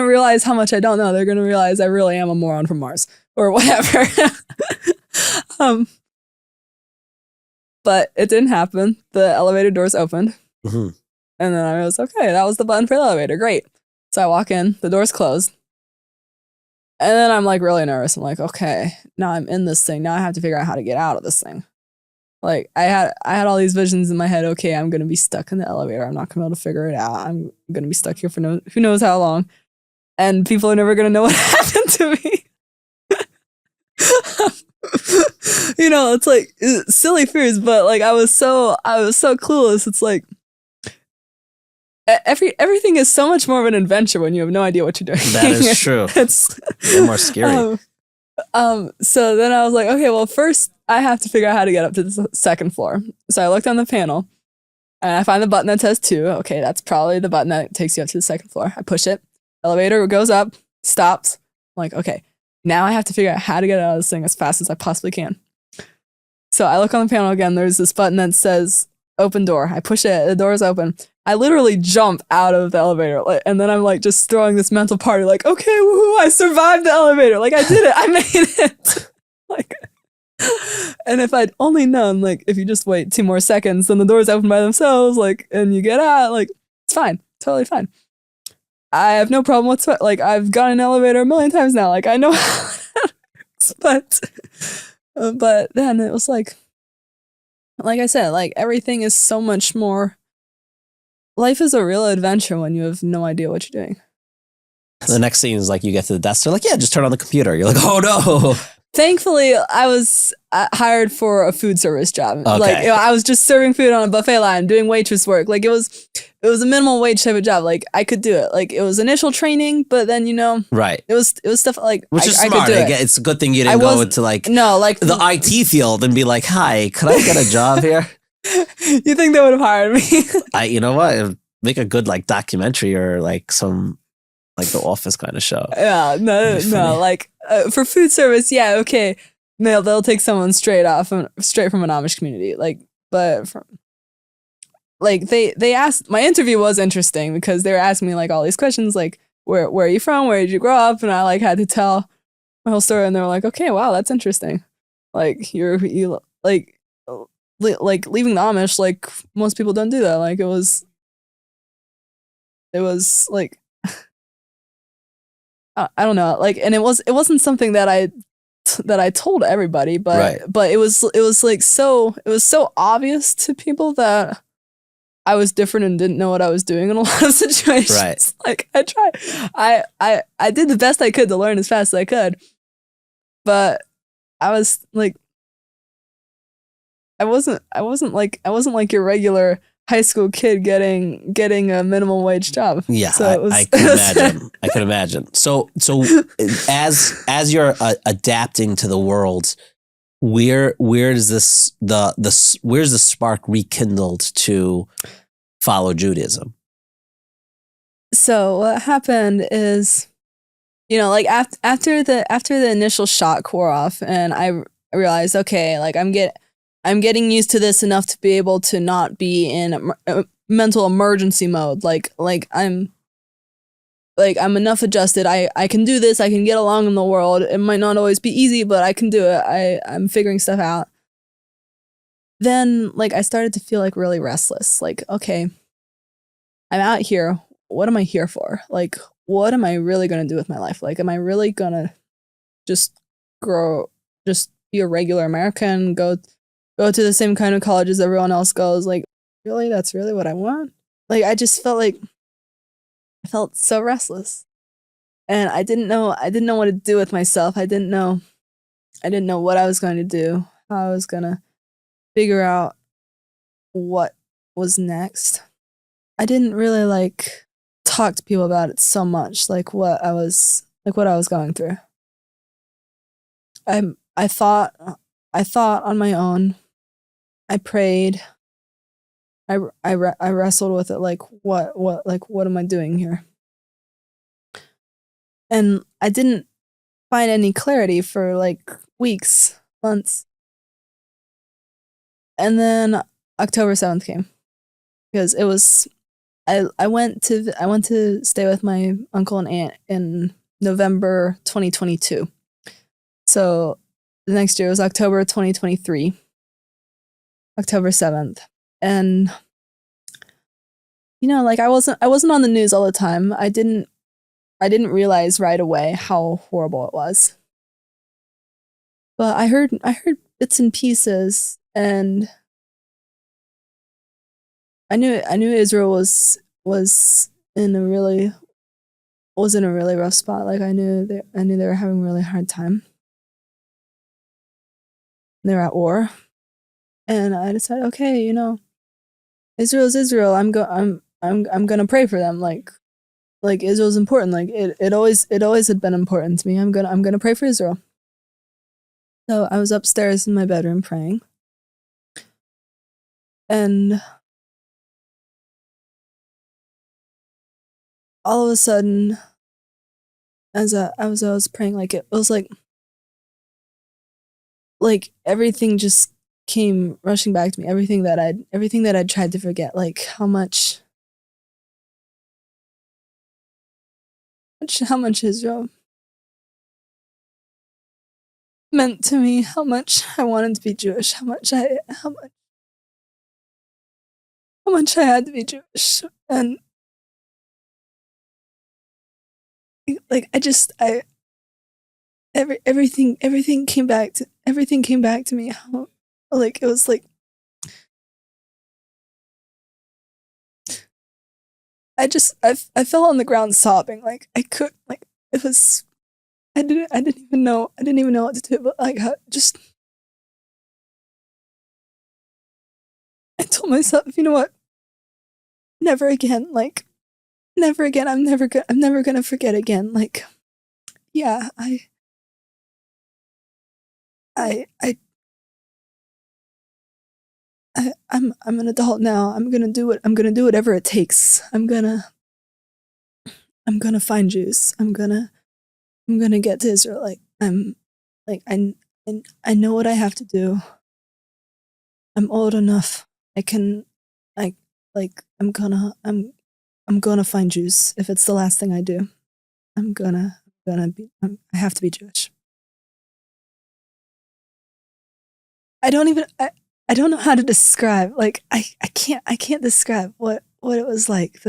B: realize how much I don't know. They're gonna realize I really am a moron from Mars or whatever. But it didn't happen. The elevator doors opened.
A: Mm-hmm.
B: And then I was, okay, that was the button for the elevator. Great. So I walk in, the door's closed. And then I'm like really nervous. I'm like, okay, now I'm in this thing. Now I have to figure out how to get out of this thing. Like I had all these visions in my head. Okay, I'm going to be stuck in the elevator. I'm not going to be able to figure it out. I'm going to be stuck here for who knows how long. And people are never going to know what happened to me. You know, it's like silly fears, but like I was so clueless. It's like everything is so much more of an adventure when you have no idea what you're doing.
A: That is true.
B: It's
A: a little more scary.
B: So then I was like, okay, well, first I have to figure out how to get up to the second floor. So I looked on the panel and I find the button that says 2. Okay, that's probably the button that takes you up to the second floor. I push it. Elevator goes up, stops. I'm like, okay, now I have to figure out how to get out of this thing as fast as I possibly can. So I look on the panel again. There's this button that says open door. I push it. The door is open. I literally jump out of the elevator. And then I'm like just throwing this mental party like, okay, woohoo, I survived the elevator. Like I did it. I made it. Like, and if I'd only known, like, if you just wait 2 more seconds, then the doors open by themselves, like, and you get out, like, it's fine. Totally fine. I have no problem whatsoever. Like, I've gone in an elevator a million times now. Like, I know how that works. But then it was like I said, like, everything is so much more. Life is a real adventure when you have no idea what you're doing.
A: The next scene is like you get to the desk. They're like, yeah, just turn on the computer. You're like, oh no.
B: Thankfully, I was hired for a food service job.
A: Okay.
B: Like, you know, I was just serving food on a buffet line, doing waitress work. Like, it was a minimum wage type of job. Like, I could do it. Like, it was initial training, but then, you know,
A: right.
B: It was stuff like
A: which is
B: I
A: smart.
B: could do it.
A: It's a good thing you didn't go into like the IT field and be like, hi, could I get a job here?
B: You think they would have hired me?
A: You know what? It'd make a good like documentary or like some like The Office kind of show.
B: Yeah, no. Like for food service, yeah, okay. They'll take someone straight from an Amish community. Like, but they asked. My interview was interesting because they were asking me like all these questions, like where are you from? Where did you grow up? And I like had to tell my whole story, and they were like, okay, wow, that's interesting. Like you like leaving the Amish, like most people don't do that. Like it was like. I don't know, like, and it wasn't something that I told everybody, but
A: right.
B: But it was so obvious to people that I was different and didn't know what I was doing in a lot of situations.
A: Right.
B: Like I did the best I could to learn as fast as I could, but I was like, I wasn't like your regular high school kid getting a minimum wage job.
A: Yeah,
B: so
A: I can imagine. I can imagine. So as you're adapting to the world, where does where's the spark rekindled to follow Judaism?
B: So what happened is, you know, like after the initial shock wore off, and I realized, okay, like I'm getting used to this enough to be able to not be in mental emergency mode. Like I'm enough adjusted. I can do this. I can get along in the world. It might not always be easy, but I can do it. I'm figuring stuff out. Then like I started to feel like really restless. Like, okay, I'm out here. What am I here for? Like, what am I really going to do with my life? Like, am I really going to just be a regular American, go to the same kind of college as everyone else goes? Like, really? That's really what I want? Like, I just felt so restless. And I didn't know what to do with myself. I didn't know what I was going to do, how I was going to figure out what was next. I didn't really like talk to people about it so much, like what I was going through. I thought on my own. I prayed. I wrestled with it, like what am I doing here? And I didn't find any clarity for like weeks, months. And then October 7th came because it was I went to stay with my uncle and aunt in November 2022. So the next year was October 2023, October 7th. And like I wasn't on the news all the time. I didn't realize right away how horrible it was. But I heard bits and pieces, and I knew Israel was in a really rough spot. Like I knew they were having a really hard time. They were at war, and I decided, okay, Israel's Israel. I'm gonna pray for them. Like Israel's important. Like it always had been important to me. I'm gonna pray for Israel. So I was upstairs in my bedroom praying, and all of a sudden, as I was praying, like it was like everything just came rushing back to me. Everything that I'd tried to forget, like how much Israel meant to me, how much I wanted to be Jewish, how much I had to be Jewish, and like everything came back to me. How, like it was like I fell on the ground sobbing. Like I could, like it was. I didn't even know what to do. But like I told myself, you know what? Never again. Like never again. I'm never gonna forget again. Like, yeah, I'm an adult now. I'm gonna do whatever it takes. I'm gonna find Jews. I'm gonna get to Israel. Like I know what I have to do. I'm old enough. I'm gonna find Jews. If it's the last thing I do, I have to be Jewish. I don't know how to describe. Like I can't describe what it was like.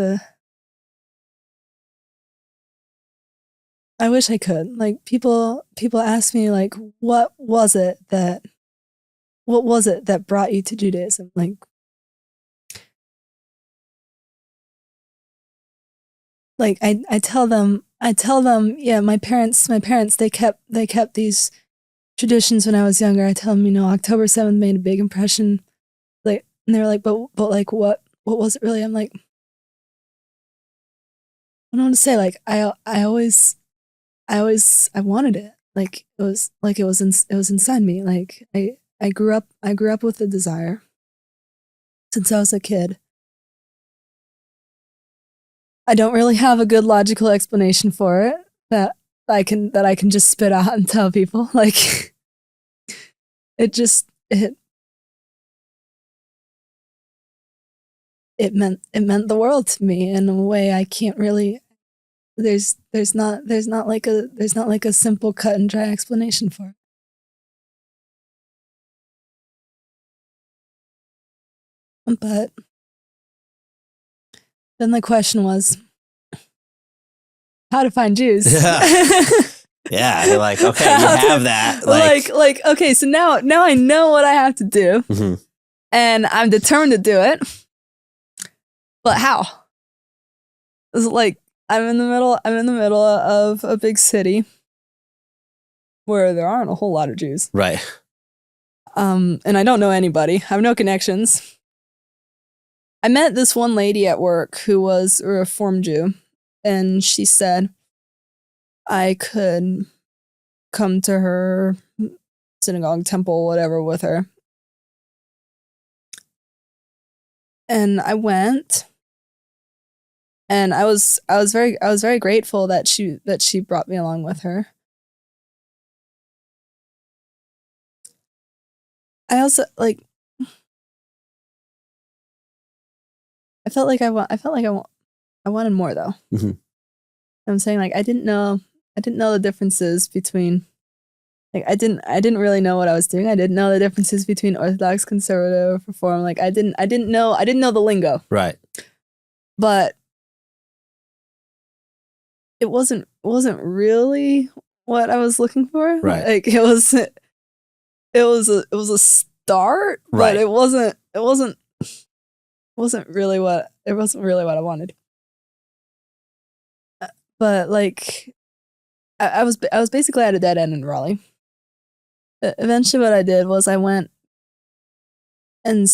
B: I wish I could. Like people ask me like, what was it that brought you to Judaism? Like I tell them, yeah, my parents, they kept these traditions when I was younger. I tell them, October 7th made a big impression. Like, and they're like, but like, what was it really? I'm like, I don't know what to say. Like, I wanted it. Like, it was inside me. Like, I grew up with the desire since I was a kid. I don't really have a good logical explanation for it that I can just spit out and tell people. Like it meant the world to me in a way I can't really. There's not like a simple cut and dry explanation for it. But then the question was how to find Jews.
A: Yeah. Yeah, you're like, okay, you have that.
B: Like okay, so now I know what I have to do, and I'm determined to do it. But how? It's like I'm in the middle of a big city where there aren't a whole lot of Jews.
A: Right.
B: And I don't know anybody. I have no connections. I met this one lady at work who was a Reform Jew, and she said I could come to her synagogue, temple, whatever with her. And I went, And I was very grateful that she brought me along with her. I also like. I felt like I wanted more though.
A: Mm-hmm.
B: I'm saying like I didn't know the differences between, like I didn't really know what I was doing. I didn't know the differences between Orthodox, Conservative, Reform. Like I didn't know the lingo.
A: Right.
B: But it wasn't really what I was looking for.
A: Right.
B: Like it was a start,
A: Right.
B: but it wasn't really what I wanted. But like I was basically at a dead end in Raleigh. Eventually what I did was I went and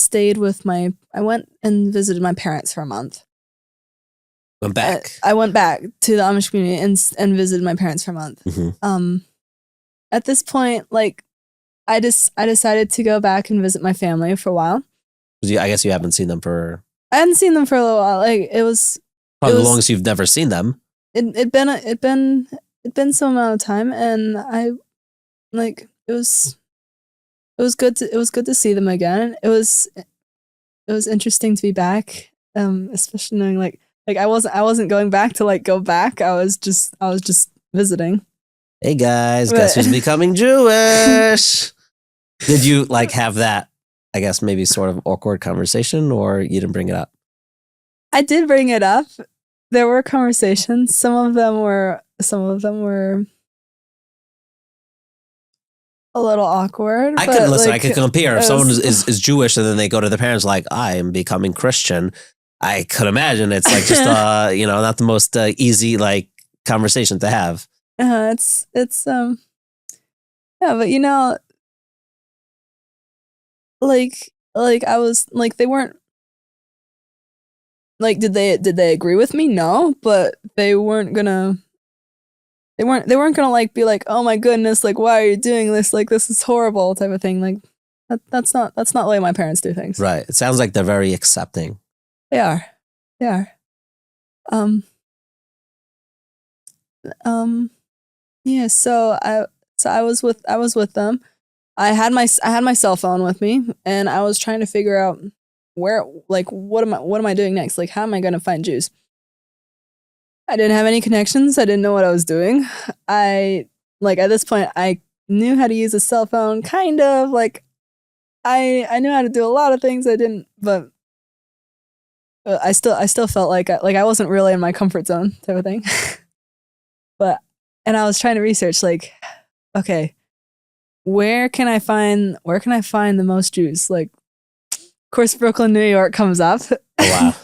B: visited my parents for a month.
A: Went back.
B: I went back to the Amish community and visited my parents for a month.
A: Mm-hmm.
B: At this point, like I decided to go back and visit my family for a while.
A: I guess you haven't seen them for.
B: I hadn't seen them for a little while. Like it was
A: Probably the longest you've never seen them.
B: It'd been some amount of time, and I like it was good to see them again. It was interesting to be back, especially knowing like I wasn't going back to like go back. I was just visiting.
A: Hey guys, guess who's becoming Jewish? Did you like have that, I guess maybe sort of awkward conversation, or you didn't bring it up?
B: I did bring it up. There were conversations. Some of them were a little awkward.
A: I could listen. Like, I could compare. If someone is Jewish and then they go to their parents like, "I am becoming Christian," I could imagine it's like just not the most easy like conversation to have.
B: It's yeah, but like I was like they weren't. Like, did they agree with me? No, but they weren't gonna like be like, oh my goodness, like why are you doing this? Like this is horrible type of thing. Like that's not the way my parents do things.
A: Right. It sounds like they're very accepting.
B: They are. Yeah. So I was with them. I had my cell phone with me, and I was trying to figure out where, like, what am I doing next? Like, how am I going to find Jews? I didn't have any connections. I didn't know what I was doing. At this point, I knew how to use a cell phone, kind of. Like, I knew how to do a lot of things. I didn't, but I still felt like I wasn't really in my comfort zone type of thing. And I was trying to research, like, okay, where can I find the most Jews? Like, of course, Brooklyn, New York comes up.
A: Oh, wow.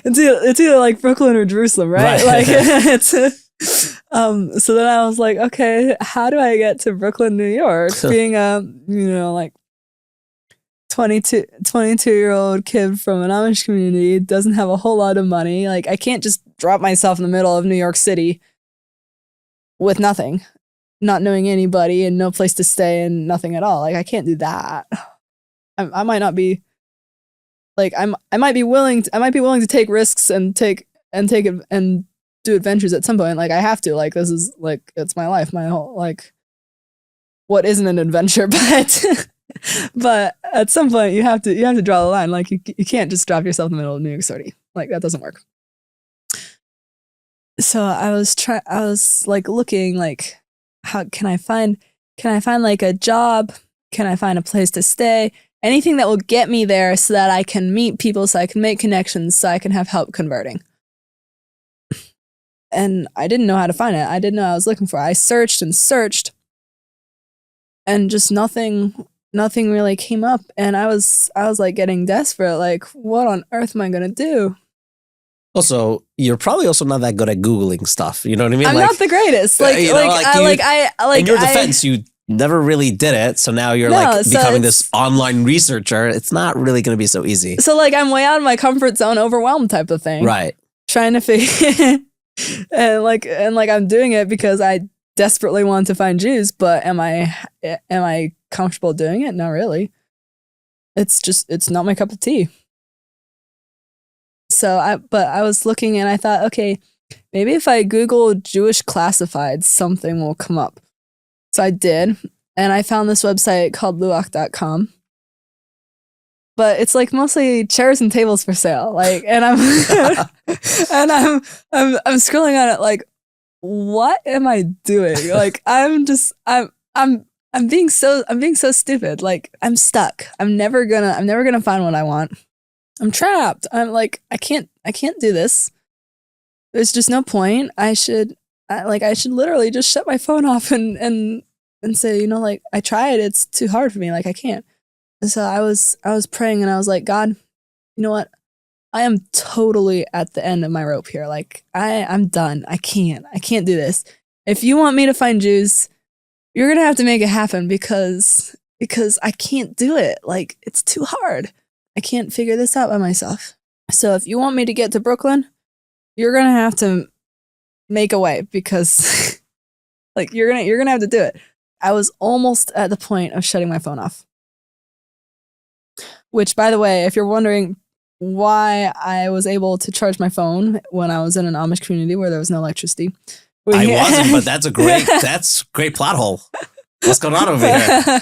B: It's either like Brooklyn or Jerusalem, right? Like it's so then I was like, okay, how do I get to Brooklyn, New York? Being a like 22-year-old kid from an Amish community, doesn't have a whole lot of money. Like I can't just drop myself in the middle of New York City with nothing, not knowing anybody and no place to stay and nothing at all. Like I can't do that. I might not be like I might be willing to take risks and do adventures at some point. Like I have to. Like this is like it's my life, my whole like what isn't an adventure, but at some point you have to draw the line. Like you can't just drop yourself in the middle of New York City. Like that doesn't work. So I was like looking like how can I find like a job? Can I find a place to stay? Anything that will get me there so that I can meet people, so I can make connections, so I can have help converting. And I didn't know how to find it. I didn't know what I was looking for. I searched and searched and just nothing really came up. And I was like getting desperate. Like, what on earth am I going to do?
A: Also, you're probably also not that good at Googling stuff. You know what I mean?
B: I'm not the greatest. Like, in
A: your defense, you never really did it. So now you're becoming this online researcher. It's not really going to be so easy.
B: So like I'm way out of my comfort zone, overwhelmed type of thing.
A: Right.
B: Trying to figure and I'm doing it because I desperately want to find Jews, but am I comfortable doing it? Not really. It's not my cup of tea. But I was looking and I thought, okay, maybe if I Google Jewish classifieds, something will come up. So I did, and I found this website called luach.com. But it's like mostly chairs and tables for sale. Like, and I'm and I'm scrolling on it like, what am I doing? Like, I'm being so stupid. Like, I'm stuck. I'm never gonna find what I want. I'm trapped. I'm like, I can't do this. There's just no point. I should literally just shut my phone off and say, you know, like, I tried. It's too hard for me. Like, I can't. And so I was praying and I was like, God, you know what? I am totally at the end of my rope here. Like, I'm done. I can't do this. If you want me to find Jews, you're going to have to make it happen because I can't do it. Like, it's too hard. I can't figure this out by myself. So if you want me to get to Brooklyn, you're going to have to make a way because like you're going to have to do it. I was almost at the point of shutting my phone off. Which, by the way, if you're wondering why I was able to charge my phone when I was in an Amish community where there was no electricity.
A: I wasn't, but that's great plot hole. What's going on over here?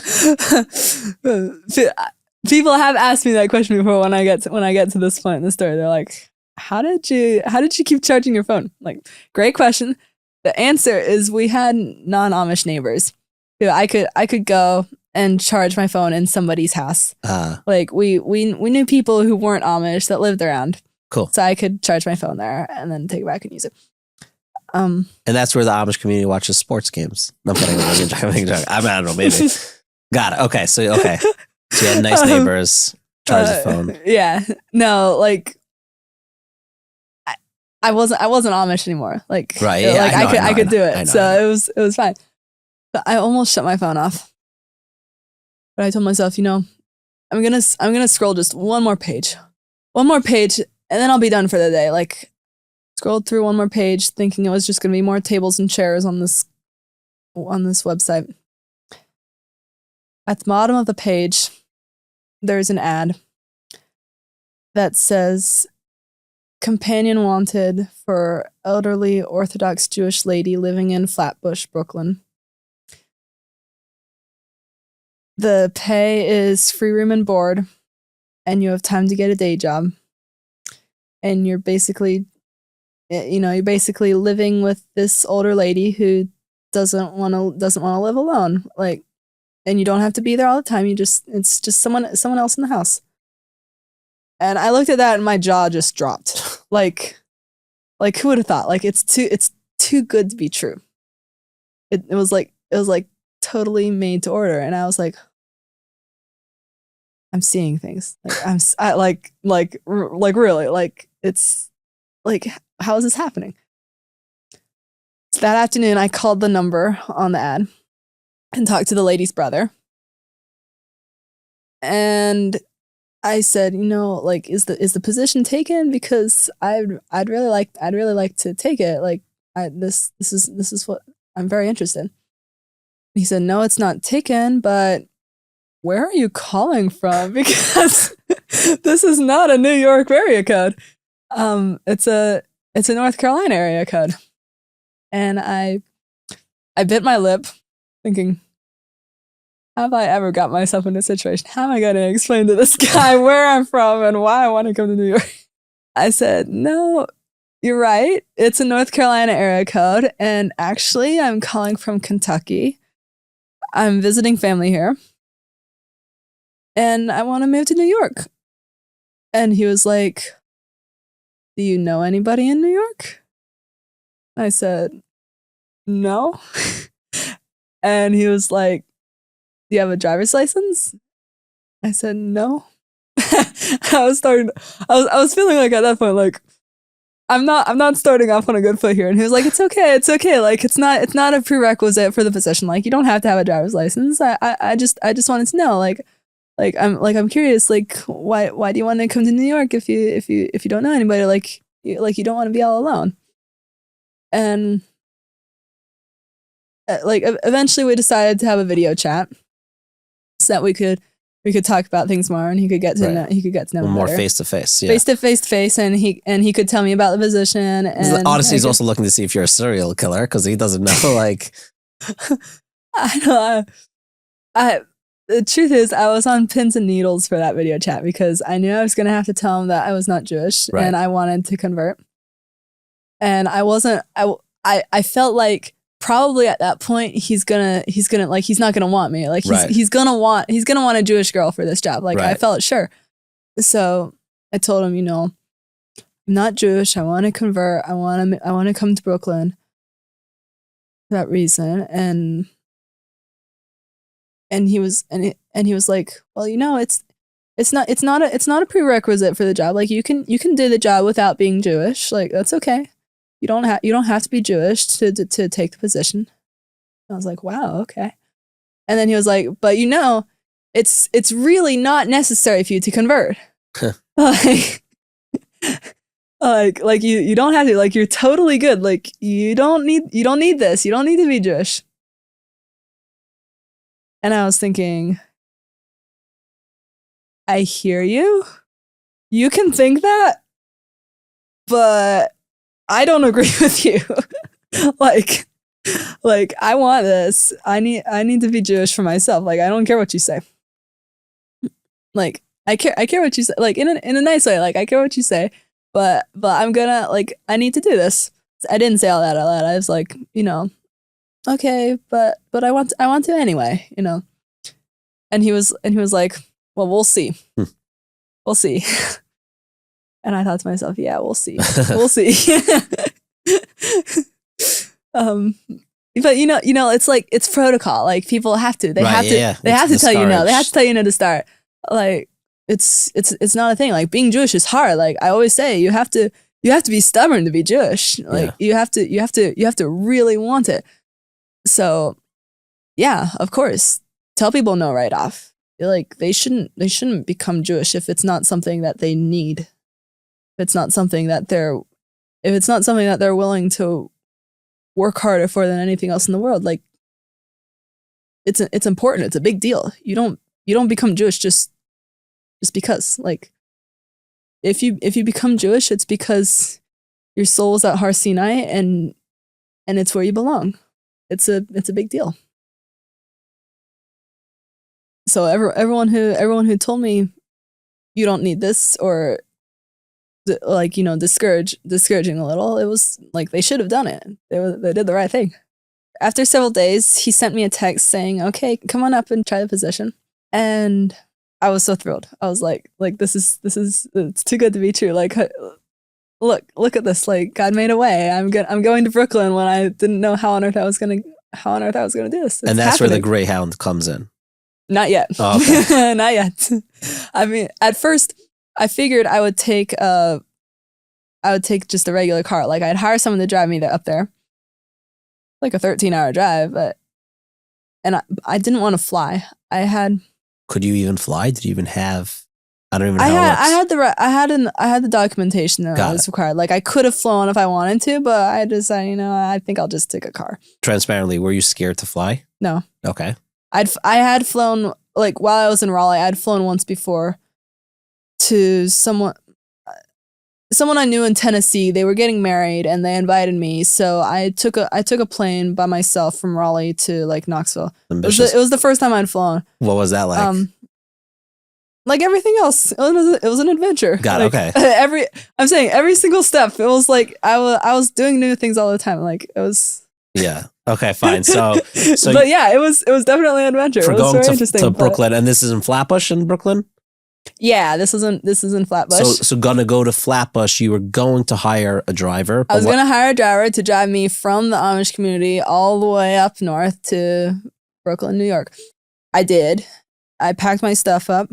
B: People have asked me that question before when I get to this point in the story. They're like, how did you keep charging your phone? Like, great question. The answer is we had non-Amish neighbors who I could go and charge my phone in somebody's house. Like we knew people who weren't Amish that lived around.
A: Cool.
B: So I could charge my phone there and then take it back and use it.
A: And that's where the Amish community watches sports games. No, I'm kidding. I don't know, maybe. Got it. Okay. So you had nice neighbors, charge the phone.
B: Yeah. No, like I wasn't Amish anymore. Like,
A: right. Yeah,
B: like I could do it.
A: I know.
B: So it was fine. But I almost shut my phone off. But I told myself, you know, I'm gonna scroll just one more page, and then I'll be done for the day. Like, scrolled through one more page, thinking it was just gonna be more tables and chairs on this website. At the bottom of the page, there's an ad that says, "Companion wanted for elderly Orthodox Jewish lady living in Flatbush, Brooklyn." The pay is free room and board, and you have time to get a day job. And you're basically living with this older lady who doesn't want to live alone. Like, and you don't have to be there all the time. It's just someone else in the house. And I looked at that and my jaw just dropped. like who would have thought? Like, it's too good to be true. It was like totally made to order, and I was like, I'm seeing things. Like really, like, it's like, how is this happening? So that afternoon, I called the number on the ad and talked to the lady's brother, and I said, you know, like, is the position taken? Because I'd really like to take it. Like, this is what I'm very interested in. He said, no, it's not taken, but where are you calling from? Because this is not a New York area code. It's a North Carolina area code. And I bit my lip thinking, have I ever got myself in this situation? How am I going to explain to this guy where I'm from and why I want to come to New York? I said, no, you're right. It's a North Carolina area code. And actually, I'm calling from Kentucky. I'm visiting family here. And I want to move to New York. And he was like, do you know anybody in New York? I said, no. And he was like, do you have a driver's license? I said, no. I was feeling like at that point, like, I'm not starting off on a good foot here. And he was like, it's okay. Like, it's not a prerequisite for the position. Like, you don't have to have a driver's license. I just wanted to know, I'm curious, like, why do you want to come to New York if you don't know anybody? Like you don't want to be all alone. And eventually we decided to have a video chat so that we could we could talk about things more, and he could get to know me
A: more
B: better.
A: face to face. Yeah.
B: Face to face, and he could tell me about the position. And
A: Odyssey's also looking to see if you're a serial killer because he doesn't know. Like,
B: I know. The truth is, I was on pins and needles for that video chat because I knew I was going to have to tell him that I was not Jewish and I wanted to convert. And I wasn't. I felt like probably at that point he's not gonna want me. Like he's gonna want a Jewish girl for this job. Like I felt sure. So I told him, I'm not Jewish. I want to convert. I want to come to Brooklyn for that reason. And he was like, well, it's not a prerequisite for the job. Like you can do the job without being Jewish. Like that's okay. You don't have to be Jewish to take the position. I was like, wow, okay. And then he was like, but it's really not necessary for you to convert. like you don't have to. Like you're totally good. Like you don't need this. You don't need to be Jewish. And I was thinking, I hear you. You can think that, but I don't agree with you. like I want this. I need to be Jewish for myself. Like I don't care what you say. Like I care what you say. Like in a nice way. Like I care what you say, but I'm gonna I need to do this. I didn't say all that out loud. I was like, okay, but I want to anyway, And he was like, well, we'll see. We'll see. And I thought to myself, yeah, we'll see. We'll see. But it's like it's protocol. Like people have to. They have to tell you no. They have to tell you no to start. Like it's not a thing. Like being Jewish is hard. Like I always say, you have to be stubborn to be Jewish. Like you have to really want it. So yeah, of course. Tell people no right off. Like they shouldn't become Jewish if it's not something that they need. If it's not something that they're willing to work harder for than anything else in the world. Like it's important. It's a big deal. You don't become Jewish just because. Like if you become Jewish, it's because your soul is at Har Sinai and it's where you belong. It's a big deal. So everyone who told me you don't need this or discouraging a little, it was like they should have done it. They did the right thing. After several days, he sent me a text saying, "Okay, come on up and try the position." And I was so thrilled. I was like this is it's too good to be true. Like look at this. Like God made a way. I'm going to Brooklyn when I didn't know how on earth I was gonna do this.
A: And that's where the Greyhound comes in.
B: Not yet.
A: Oh, okay.
B: Not yet. I mean, at first, I figured I would take just a regular car. Like I'd hire someone to drive me up there, like a 13-hour drive. And I didn't want to fly.
A: Could you even fly? Did you even have? I don't even know.
B: I had the documentation that was required. Like I could have flown if I wanted to, but I decided, I think I'll just take a car.
A: Transparently, were you scared to fly?
B: No.
A: Okay.
B: I had flown, like while I was in Raleigh, I'd flown once before to someone I knew in Tennessee. They were getting married and they invited me. So I took a plane by myself from Raleigh to like Knoxville. It was the first time I'd flown.
A: What was that like?
B: Like everything else, it was an adventure.
A: Got it,
B: like,
A: okay.
B: Every single step, it was like I was doing new things all the time. Like it was.
A: Yeah. Okay. Fine. So
B: but yeah, it was definitely an adventure.
A: For
B: it was
A: going
B: very interesting.
A: to Brooklyn, and this is in Flatbush in Brooklyn.
B: Yeah, this is in Flatbush.
A: So gonna go to Flatbush. You were going to hire a driver.
B: I was gonna hire a driver to drive me from the Amish community all the way up north to Brooklyn, New York. I did. I packed my stuff up.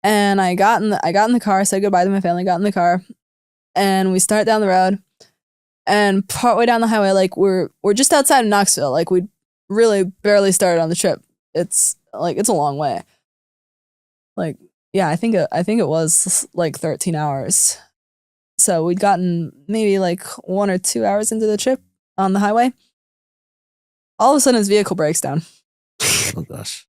B: And I got in the car, said goodbye to my family, got in the car, and we start down the road. And partway down the highway, like we're just outside of Knoxville. Like we really barely started on the trip. It's a long way. Like yeah, I think it was like 13 hours. So we'd gotten maybe like 1 or 2 hours into the trip on the highway. All of a sudden, his vehicle breaks down.
A: Oh gosh.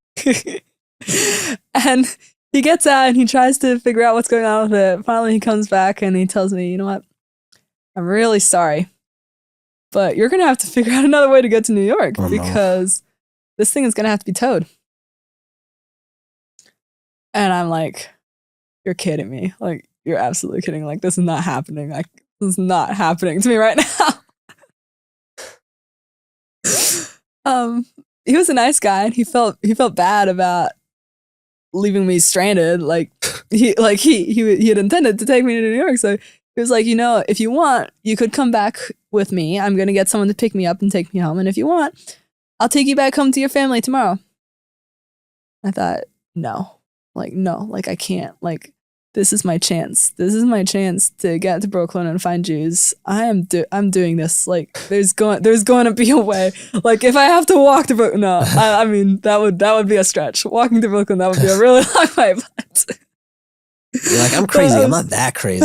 B: And he gets out and he tries to figure out what's going on with it. Finally, he comes back and he tells me, you know what? I'm really sorry, but you're going to have to figure out another way to get to New York because this thing is going to have to be towed. And I'm like, you're kidding me. Like, you're absolutely kidding. Like, this is not happening. Like, this is not happening to me right now. He was a nice guy and he felt bad about leaving me stranded. Like he had intended to take me to New York. So he was like, you know, if you want, you could come back with me. I'm going to get someone to pick me up and take me home. And if you want, I'll take you back home to your family tomorrow. I thought, no, I can't. Like, this is my chance. This is my chance to get to Brooklyn and find Jews. I'm doing this. Like, there's going to be a way. Like, if I have to walk to Brooklyn, no, I mean, that would be a stretch. Walking to Brooklyn, that would be a really long way.
A: You're like, I'm crazy. I'm not that crazy.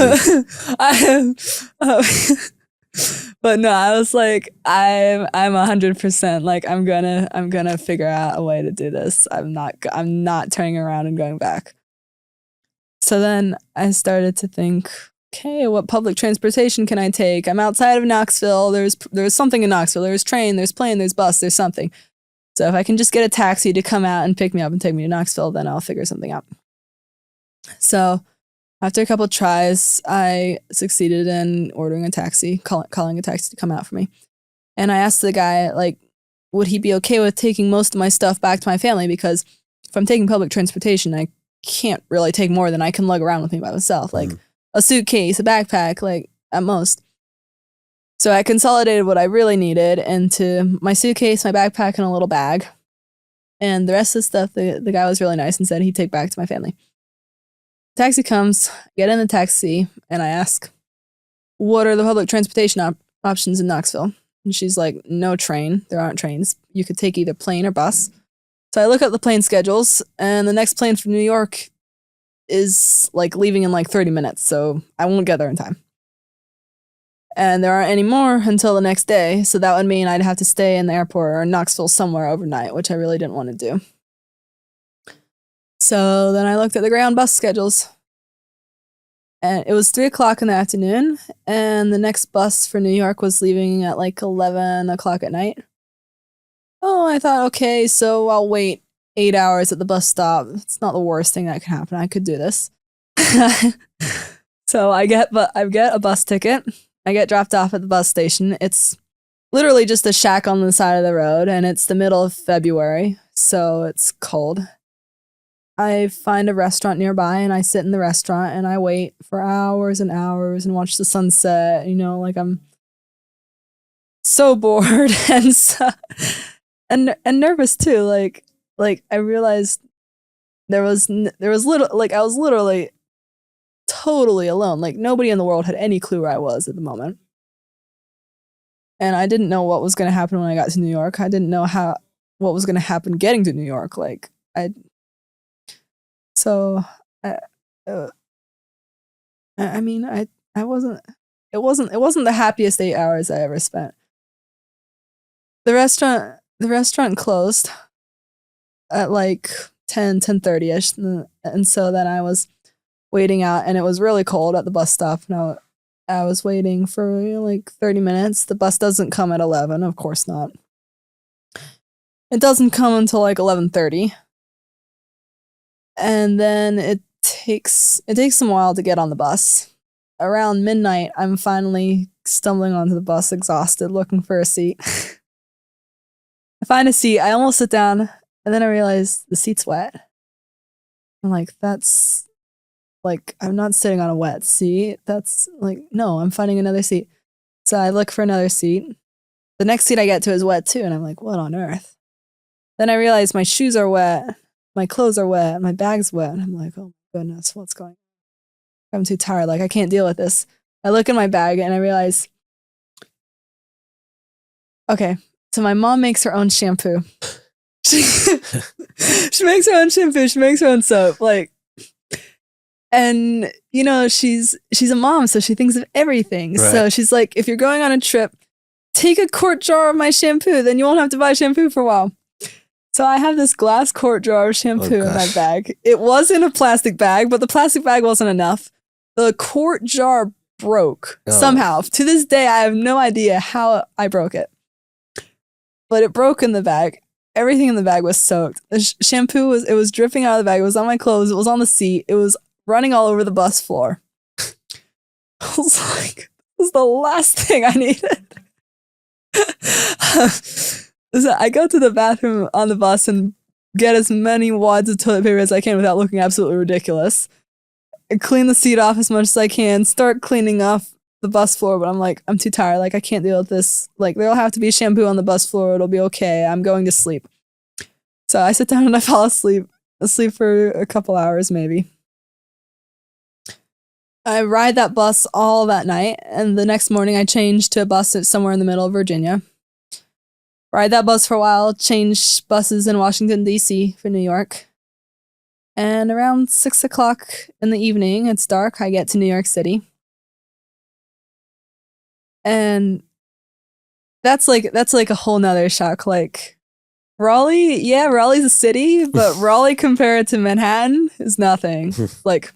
B: But no, I was like, I'm 100%. Like, I'm gonna figure out a way to do this. I'm not turning around and going back. So then I started to think, okay, what public transportation can I take? I'm outside of Knoxville. There's something in Knoxville. There's train, there's plane, there's bus, there's something. So if I can just get a taxi to come out and pick me up and take me to Knoxville, then I'll figure something out. So after a couple of tries, I succeeded in ordering a taxi, calling a taxi to come out for me. And I asked the guy, like, would he be okay with taking most of my stuff back to my family? Because if I'm taking public transportation, I can't really take more than I can lug around with me by myself. Like a suitcase, a backpack, like at most. So I consolidated what I really needed into my suitcase, my backpack, and a little bag. And the rest of the stuff, the guy was really nice and said he'd take back to my family. Taxi comes, get in the taxi, and I ask, what are the public transportation options in Knoxville? And she's like, no train. There aren't trains. You could take either plane or bus. So I look up the plane schedules, and the next plane from New York is like leaving in like 30 minutes, so I won't get there in time. And there aren't any more until the next day, so that would mean I'd have to stay in the airport or in Knoxville somewhere overnight, which I really didn't want to do. So then I looked at the Greyhound bus schedules, and it was 3 o'clock in the afternoon, and the next bus for New York was leaving at like 11 o'clock at night. Oh, I thought, okay, so I'll wait 8 hours at the bus stop. It's not the worst thing that could happen. I could do this. So I get a bus ticket. I get dropped off at the bus station. It's literally just a shack on the side of the road, and it's the middle of February, so it's cold. I find a restaurant nearby, and I sit in the restaurant, and I wait for hours and hours and watch the sunset. You know, like I'm so bored and nervous too. Like I realized there was little, like I was literally totally alone. Like nobody in the world had any clue where I was at the moment. And I didn't know what was going to happen when I got to New York. I didn't know what was going to happen getting to New York. It wasn't the happiest 8 hours I ever spent. The restaurant closed at like 10:30ish, and so then I was waiting out, and it was really cold at the bus stop. And I was waiting for like 30 minutes. The bus doesn't come at 11, of course not. It doesn't come until like 11:30, and then it takes some while to get on the bus. Around midnight, I'm finally stumbling onto the bus, exhausted, looking for a seat. I find a seat, I almost sit down, and then I realize the seat's wet. I'm like, that's, like, I'm not sitting on a wet seat. That's, like, no, I'm finding another seat. So I look for another seat. The next seat I get to is wet, too, and I'm like, what on earth? Then I realize my shoes are wet, my clothes are wet, my bag's wet, and I'm like, oh my goodness, what's going on? I'm too tired, like, I can't deal with this. I look in my bag, and I realize, okay, so my mom makes her own shampoo. She makes her own shampoo. She makes her own soap. Like, and you know, she's a mom, so she thinks of everything. Right. So she's like, if you're going on a trip, take a quart jar of my shampoo. Then you won't have to buy shampoo for a while. So I have this glass quart jar of shampoo in my
A: gosh.
B: bag. It was in a plastic bag, but the plastic bag wasn't enough. The quart jar broke somehow. To this day, I have no idea how I broke it. But it broke in the bag. Everything in the bag was soaked. The shampoo was dripping out of the bag. It was on my clothes. It was on the seat. It was running all over the bus floor. I was like, this is the last thing I needed. So I go to the bathroom on the bus and get as many wads of toilet paper as I can without looking absolutely ridiculous. I clean the seat off as much as I can, start cleaning off the bus floor, but I'm like, I'm too tired. Like, I can't deal with this. Like, there'll have to be shampoo on the bus floor. It'll be okay. I'm going to sleep. So I sit down and I fall asleep for a couple hours maybe. I ride that bus all that night, and the next morning I change to a bus that's somewhere in the middle of Virginia. Ride that bus for a while, change buses in Washington, D.C. for New York. And around 6 o'clock in the evening, it's dark, I get to New York City. And that's like a whole nother shock. Like, Raleigh's a city, but Raleigh compared to Manhattan is nothing. Like,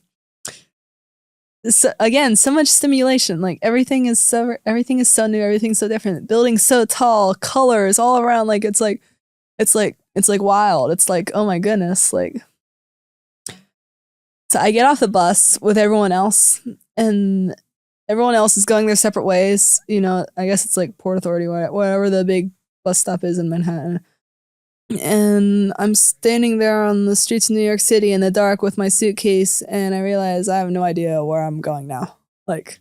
B: so, again, so much stimulation. Like, everything is so new, everything's so different. Buildings so tall, colors all around. Like, it's like wild. It's like, oh my goodness. Like, so I get off the bus with everyone else, and everyone else is going their separate ways. You know, I guess it's like Port Authority, whatever the big bus stop is in Manhattan. And I'm standing there on the streets of New York City in the dark with my suitcase, and I realize I have no idea where I'm going now. Like,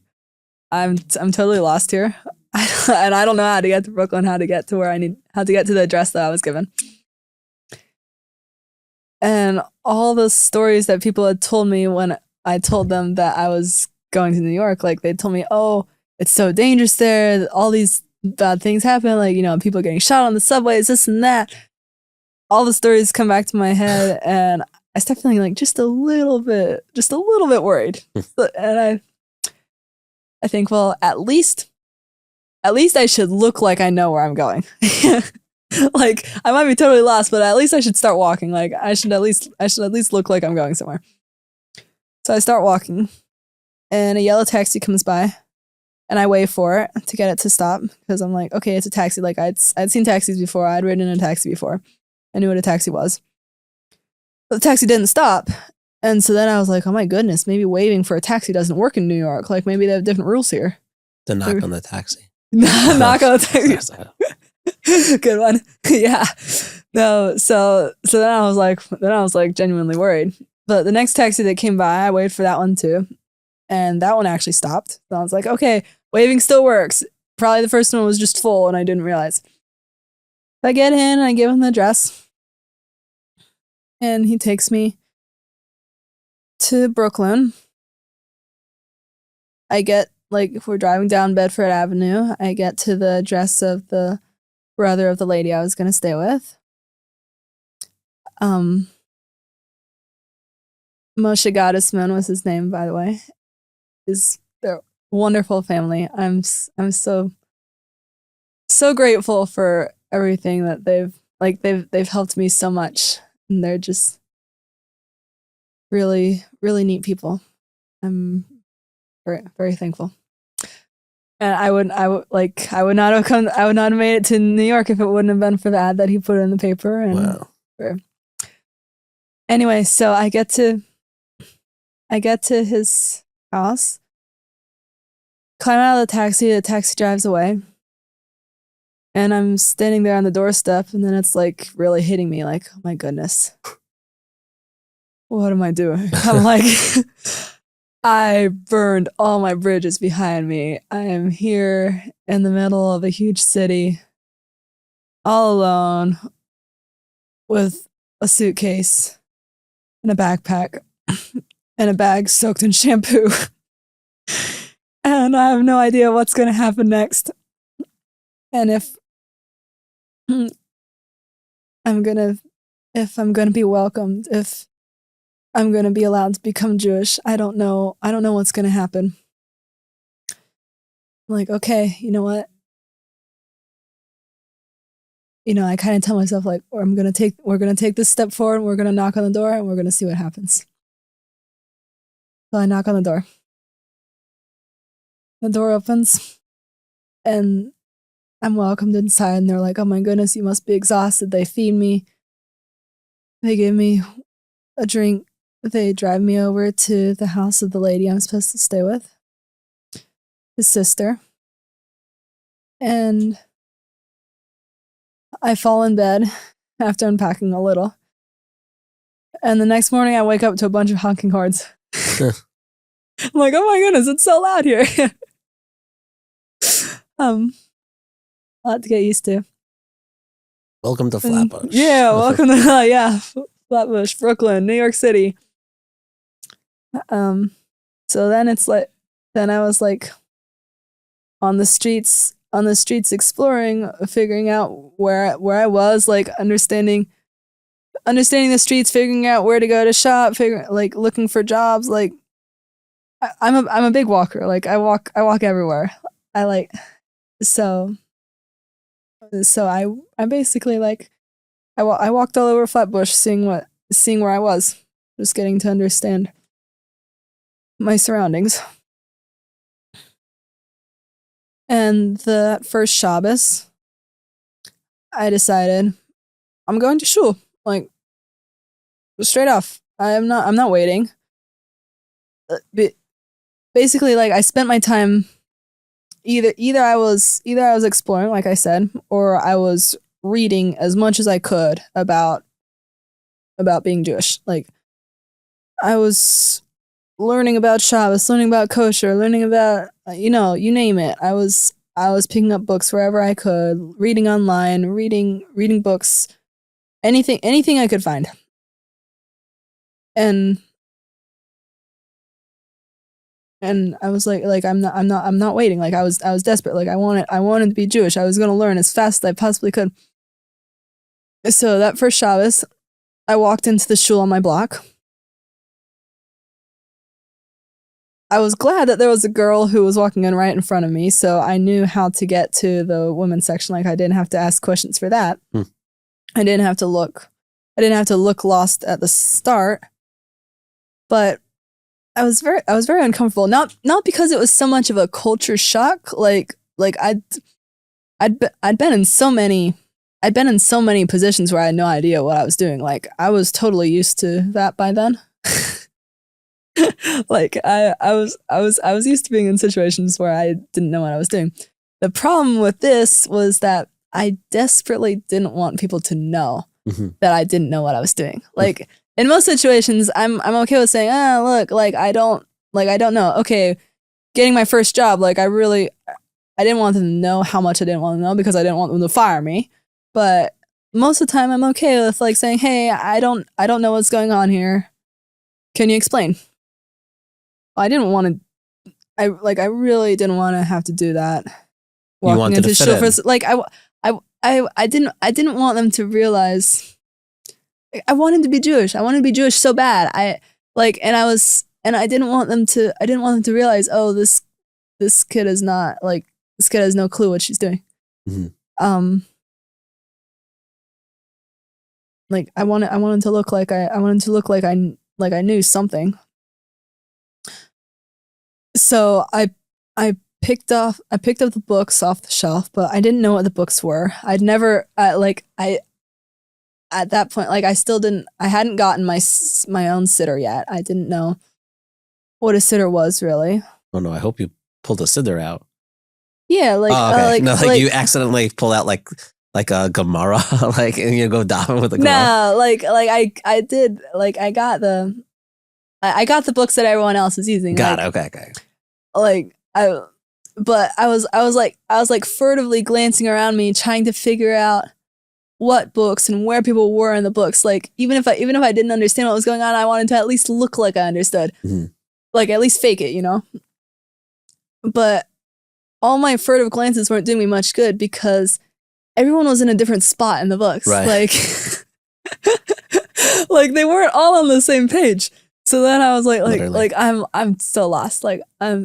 B: I'm totally lost here, and I don't know how to get to Brooklyn, how to get to the address that I was given. And all the stories that people had told me when I told them that I was going to New York, like, they told me, oh, it's so dangerous there, all these bad things happen, like, you know, people getting shot on the subways, this and that. All the stories come back to my head, and I start feeling like just a little bit worried. And I think, well, at least I should look like I know where I'm going. Like, I might be totally lost, but at least I should start walking. Like, I should at least look like I'm going somewhere. So I start walking, and a yellow taxi comes by, and I wait for it to get it to stop, because I'm like, okay, it's a taxi. Like, I'd seen taxis before. I'd ridden in a taxi before. I knew what a taxi was. But the taxi didn't stop. And so then I was like, oh my goodness, maybe waving for a taxi doesn't work in New York. Like, maybe they have different rules here.
A: To knock on the taxi.
B: Knock on the taxi. Good one. Yeah. No, so then I was like genuinely worried. But the next taxi that came by, I waited for that one too. And that one actually stopped. So I was like, okay, waving still works. Probably the first one was just full and I didn't realize. I get in and I give him the address. And he takes me to Brooklyn. I get, like, if we're driving down Bedford Avenue, I get to the address of the brother of the lady I was going to stay with. Moshe Gottesman was his name, by the way. They're a wonderful family. I'm so grateful for everything that they've helped me so much, and they're just really, really neat people. I'm very, very thankful. And I would not have made it to New York if it wouldn't have been for the ad that he put in the paper. And
A: Wow.
B: Anyway, so I get to his house, climb out of the taxi drives away. And I'm standing there on the doorstep, and then it's like really hitting me, like, oh my goodness, what am I doing? I'm like, I burned all my bridges behind me. I am here in the middle of a huge city, all alone, with a suitcase and a backpack and a bag soaked in shampoo. And I have no idea what's going to happen next. And if I'm gonna be welcomed, if I'm gonna be allowed to become Jewish, I don't know what's gonna happen. I'm like, okay, you know what? I kind of tell myself like, we're gonna take this step forward. And we're gonna knock on the door, and we're gonna see what happens. So I knock on the door. The door opens, and I'm welcomed inside. And they're like, "Oh my goodness, you must be exhausted." They feed me. They give me a drink. They drive me over to the house of the lady I'm supposed to stay with, his sister. And I fall in bed after unpacking a little. And the next morning I wake up to a bunch of honking horns. I'm like, oh my goodness, it's so loud here. A lot to get used to.
A: Welcome to Flatbush.
B: Yeah, welcome to Flatbush, Brooklyn, New York City. So then I was like on the streets exploring, figuring out where I was, like understanding the streets, figuring out where to go to shop, looking for jobs. Like I'm a big walker. Like I walk everywhere. So I basically like I walked all over Flatbush, seeing where I was, just getting to understand my surroundings. And the first Shabbos, I decided I'm going to shul, like straight off. I'm not waiting. Basically, like I spent my time either I was exploring, like I said, or I was reading as much as I could about being Jewish. Like I was learning about Shabbos, learning about kosher, learning about you name it. I was picking up books wherever I could, reading online, reading books, anything I could find. And I was like I'm not waiting. Like I was desperate. Like I wanted to be Jewish. I was going to learn as fast as I possibly could. So that first Shabbos, I walked into the shul on my block. I was glad that there was a girl who was walking in right in front of me, so I knew how to get to the women's section. Like I didn't have to ask questions for that. I didn't have to look lost at the start. But I was very uncomfortable. Not because it was so much of a culture shock. Like I'd been in so many positions where I had no idea what I was doing. Like I was totally used to that by then. Like I was used to being in situations where I didn't know what I was doing. The problem with this was that I desperately didn't want people to know that I didn't know what I was doing. Like in most situations, I'm okay with saying, look, like I don't know. Okay, getting my first job, like I didn't want them to know how much I didn't want to know because I didn't want them to fire me. But most of the time, I'm okay with like saying, hey, I don't know what's going on here. Can you explain? I really didn't want to have to do that.
A: You wanted to fit in.
B: Like I didn't want them to realize. I wanted to be Jewish. I wanted to be Jewish so bad. I didn't want them to realize, oh, this kid is not like, this kid has no clue what she's doing. Like I wanted to look like I knew something. So I picked up the books off the shelf, but I didn't know what the books were. I'd never at that point, like I hadn't gotten my own sitter yet. I didn't know what a sitter was really.
A: Oh no, I hope you pulled a sitter out.
B: Yeah,
A: you accidentally pull out like a Gemara, like and you go down with a Gemara.
B: No, I did, like I got the books that everyone else is using.
A: Got it. Okay.
B: Like I was like furtively glancing around me, trying to figure out what books and where people were in the books. Like even if I didn't understand what was going on, I wanted to at least look like I understood. Like at least fake it, But all my furtive glances weren't doing me much good because everyone was in a different spot in the books.
A: Right.
B: Like they weren't all on the same page. So then I was
A: Literally.
B: like I'm so lost. Like I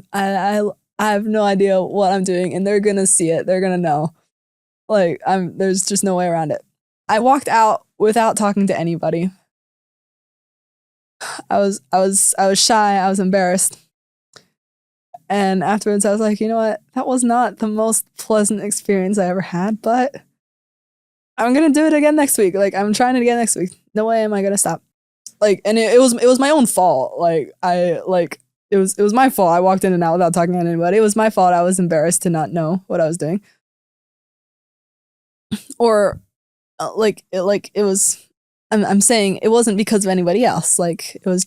B: have no idea what I'm doing, and they're gonna see it. They're gonna know. Like there's just no way around it. I walked out without talking to anybody. I was shy, I was embarrassed. And afterwards I was like, you know what? That was not the most pleasant experience I ever had, but I'm gonna do it again next week. Like, I'm trying it again next week. No way am I gonna stop. Like, and it was my own fault. Like, it was my fault. I walked in and out without talking to anybody. It was my fault. I was embarrassed to not know what I was doing. Or it was. I'm saying it wasn't because of anybody else. Like, it was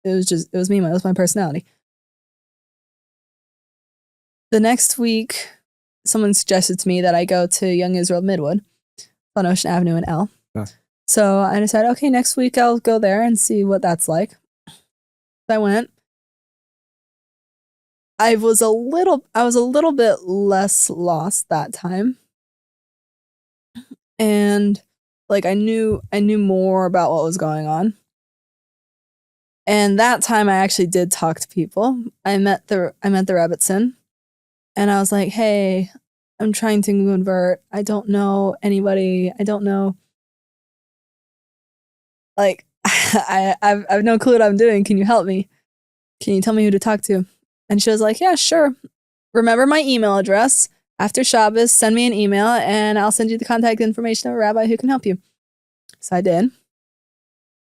B: me. It was my personality. The next week, someone suggested to me that I go to Young Israel Midwood on Ocean Avenue in L.
A: Huh.
B: So I decided, okay, next week I'll go there and see what that's like. So I went. I was a little bit less lost that time. And like I knew more about what was going on. And that time I actually did talk to people. I met the Rebbitzin, and I was like, hey, I'm trying to convert. I don't know anybody. I don't know. Like, I've no clue what I'm doing. Can you help me? Can you tell me who to talk to? And she was like, yeah, sure. Remember my email address. After Shabbos, send me an email and I'll send you the contact information of a rabbi who can help you. So I did.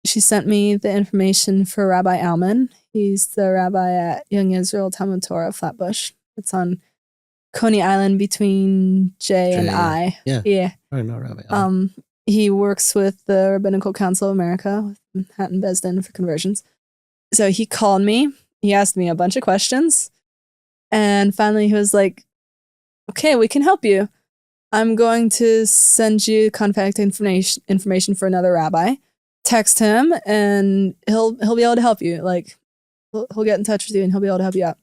B: She sent me the information for Rabbi Alman. He's the rabbi at Young Israel Talmud Torah, Flatbush. It's on Coney Island between J and I.
A: Yeah. I know Rabbi Alman.
B: He works with the Rabbinical Council of America, with Manhattan Beis Din for conversions. So he called me. He asked me a bunch of questions. And finally he was like, okay, we can help you. I'm going to send you contact information for another rabbi. Text him and he'll be able to help you. Like, he'll get in touch with you and he'll be able to help you out.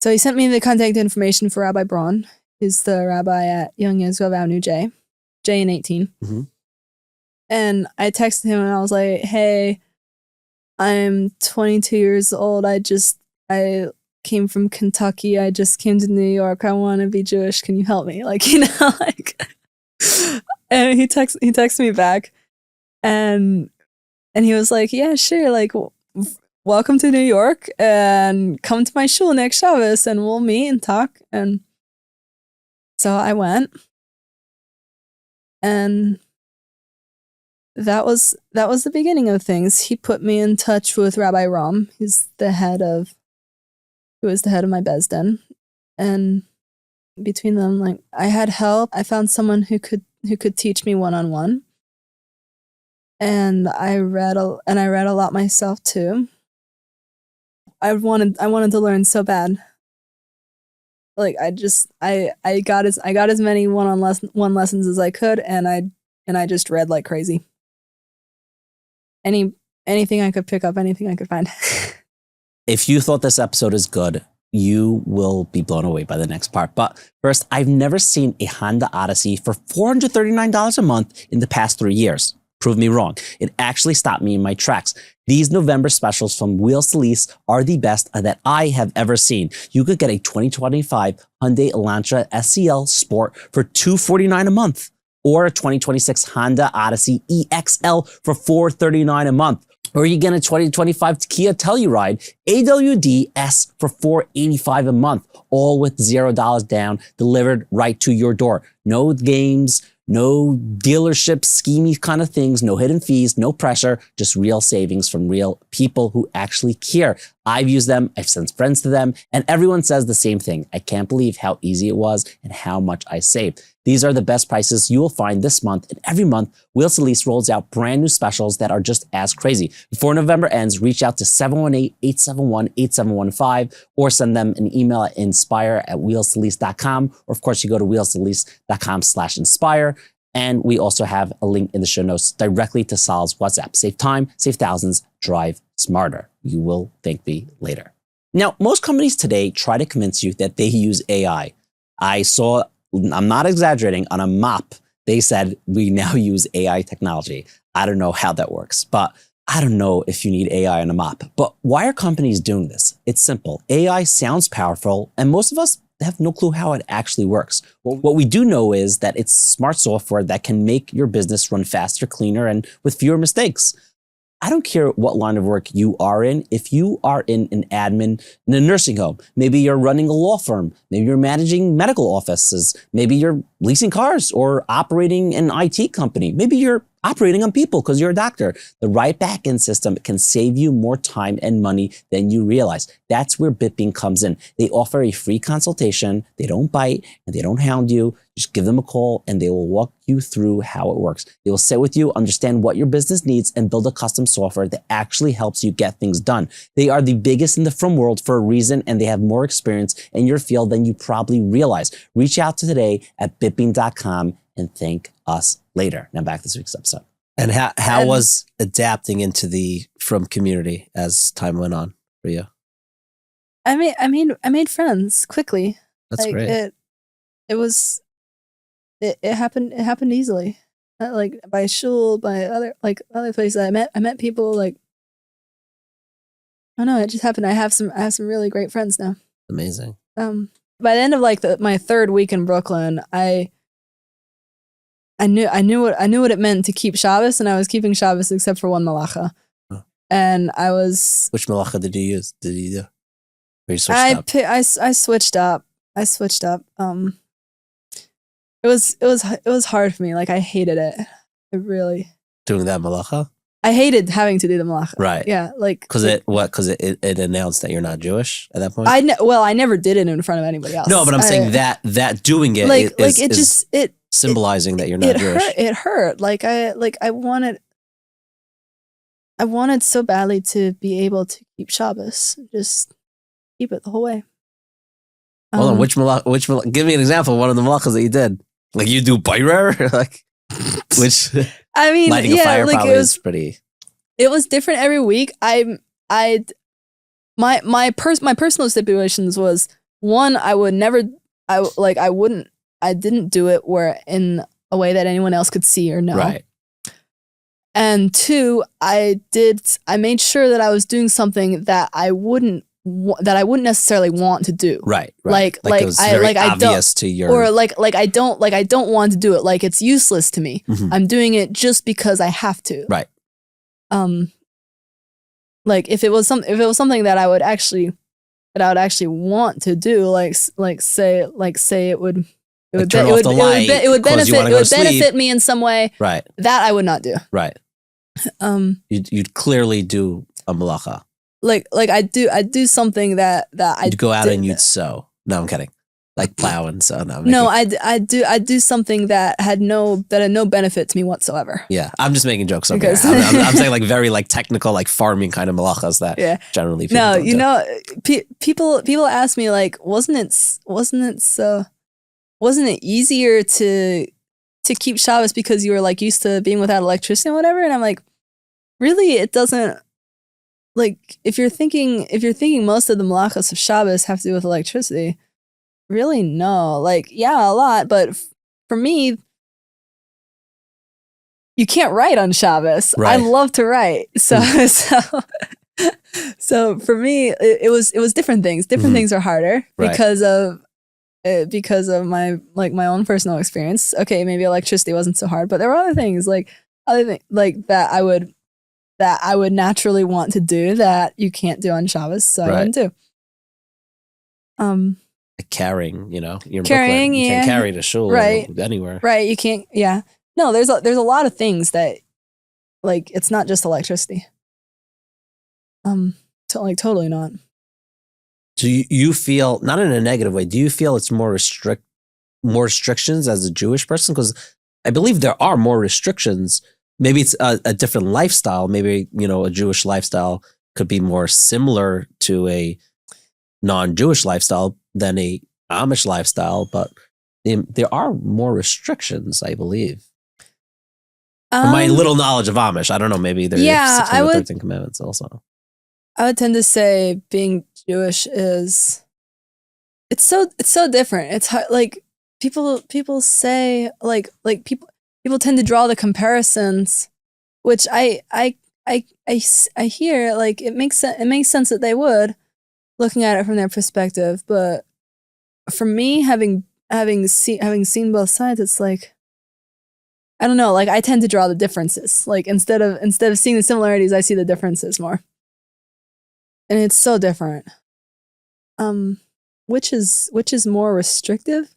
B: So he sent me the contact information for Rabbi Braun, who's the rabbi at Young Israel Avenue J and 18.
A: Mm-hmm.
B: And I texted him and I was like, hey, I'm 22 years old. I came from Kentucky. I just came to New York. I want to be Jewish. Can you help me? Like, you know, like, and he texted me back and he was like, yeah, sure. Like, welcome to New York and come to my shul next Shabbos and we'll meet and talk. And so I went, and that was the beginning of things. He put me in touch with Rabbi Ram. Who was the head of my Beis Din. And between them, like, I had help. I found someone who could teach me one-on-one. And I read a lot myself too. I wanted to learn so bad. Like, I got as many one-on-one lessons as I could, and I just read like crazy. Anything I could pick up, anything I could find.
C: If you thought this episode is good, you will be blown away by the next part. But first, I've never seen a Honda Odyssey for $439 a month in the past 3 years. Prove me wrong. It actually stopped me in my tracks. These November specials from Wheels to Lease are the best that I have ever seen. You could get a 2025 Hyundai Elantra SCL Sport for $249 a month, or a 2026 Honda Odyssey EXL for $439 a month. Or you get a 2025 Kia Telluride AWD S for $485 a month, all with $0 down, delivered right to your door. No games, no dealership schemey kind of things, no hidden fees, no pressure, just real savings from real people who actually care. I've used them, I've sent friends to them, and everyone says the same thing. I can't believe how easy it was and how much I saved. These are the best prices you will find this month, and every month, Wheels to Lease rolls out brand new specials that are just as crazy. Before November ends, reach out to 718-871-8715 or send them an email at inspire@wheelstolease.com, or of course, you go to wheelstolease.com/inspire. And we also have a link in the show notes directly to Sal's WhatsApp. Save time, save thousands, drive smarter. You will thank me later. Now, most companies today try to convince you that they use AI. I saw, I'm not exaggerating, on a mop, they said we now use AI technology. I don't know how that works, but I don't know if you need AI on a mop. But why are companies doing this? It's simple. AI sounds powerful, and most of us have no clue how it actually works. What we do know is that it's smart software that can make your business run faster, cleaner, and with fewer mistakes. I don't care what line of work you are in. If you are in an admin in a nursing home, maybe you're running a law firm, maybe you're managing medical offices, maybe you're leasing cars or operating an IT company, maybe you're operating on people because you're a doctor. The right backend system can save you more time and money than you realize. That's where BitBean comes in. They offer a free consultation. They don't bite and they don't hound you. Just give them a call and they will walk you through how it works. They will sit with you, understand what your business needs, and build a custom software that actually helps you get things done. They are the biggest in the frum world for a reason, and they have more experience in your field than you probably realize. Reach out to today at bitbean.com and thank us later. Now back to this week's episode.
A: And how was adapting into the frum community as time went on for you?
B: I made friends quickly.
A: That's great.
B: It happened easily. Like by shul, by other places I met people like, I don't know, it just happened. I have some really great friends now.
A: Amazing.
B: By the end of like my third week in Brooklyn, I knew what it meant to keep Shabbos, and I was keeping Shabbos except for one malacha.
A: Oh.
B: And I was.
A: Which malacha did you use? Did you do? Or you switched up?
B: I switched up. It was hard for me. Like I hated it. I really
A: doing that malacha.
B: I hated having to do the malacha.
A: Right.
B: Yeah. Like
A: because it announced that you're not Jewish at that point.
B: I never did it in front of anybody else.
A: No, but I'm saying that doing it is symbolizing that you're not Jewish.
B: It hurt. Like I wanted so badly to be able to keep Shabbos. Just keep it the whole way.
A: Hold on, which malach? Give me an example of one of the malachas that you did. Like you do bayrer, like which
B: I mean,
A: lighting a fire
B: like
A: probably is pretty.
B: It was different every week. My personal stipulations was one, I didn't do it where in a way that anyone else could see or know.
A: Right.
B: And two, I made sure that I was doing something that I wouldn't necessarily want to do.
A: Right.
B: Like
A: it was very obvious to your,
B: or like I don't want to do it. Like it's useless to me.
A: Mhm.
B: I'm doing it just because I have to.
A: Right.
B: Like if it was something that I would actually want to do, like say it would benefit me in some way.
A: Right.
B: That I would not do.
A: Right. You'd clearly do a malacha.
B: Like I do something that
A: You'd go out and you'd sow. No, I'm kidding. Like plow and sow.
B: No, I do something that had no benefit to me whatsoever.
A: Yeah, I'm just making jokes. Okay, I'm saying like very like technical like farming kind of malachas that generally people don't do.
B: People ask me like, wasn't it easier to keep Shabbos because you were like used to being without electricity and whatever? And I'm like, really, it doesn't. Like if you're thinking most of the malachas of Shabbos have to do with electricity, really no. Like yeah, a lot, but for me, you can't write on Shabbos. Right. I love to write, so for me, it was different things. Different things are harder because of my own personal experience. Okay, maybe electricity wasn't so hard, but there were other things like that I would naturally want to do that you can't do on Shabbos, so I wouldn't do.
A: Like carrying, you're in
B: carrying,
A: Brooklyn. You can't carry to shul anywhere.
B: Right, you can't. Yeah, no. There's a lot of things that, like, it's not just electricity. Totally not.
A: Do you feel, not in a negative way, do you feel it's more restrictions as a Jewish person? Because I believe there are more restrictions. Maybe it's a different lifestyle. Maybe, a Jewish lifestyle could be more similar to a non-Jewish lifestyle than a Amish lifestyle, but there are more restrictions, I believe. From my little knowledge of Amish, I don't know, maybe there's 613 commandments also.
B: I would tend to say being Jewish it's so different. It's hard, like people say people tend to draw the comparisons, which I hear, like it makes sense that they would, looking at it from their perspective, but for me, having seen both sides, it's like, I don't know, like I tend to draw the differences. Like instead of seeing the similarities, I see the differences more. And it's so different. Which is more restrictive?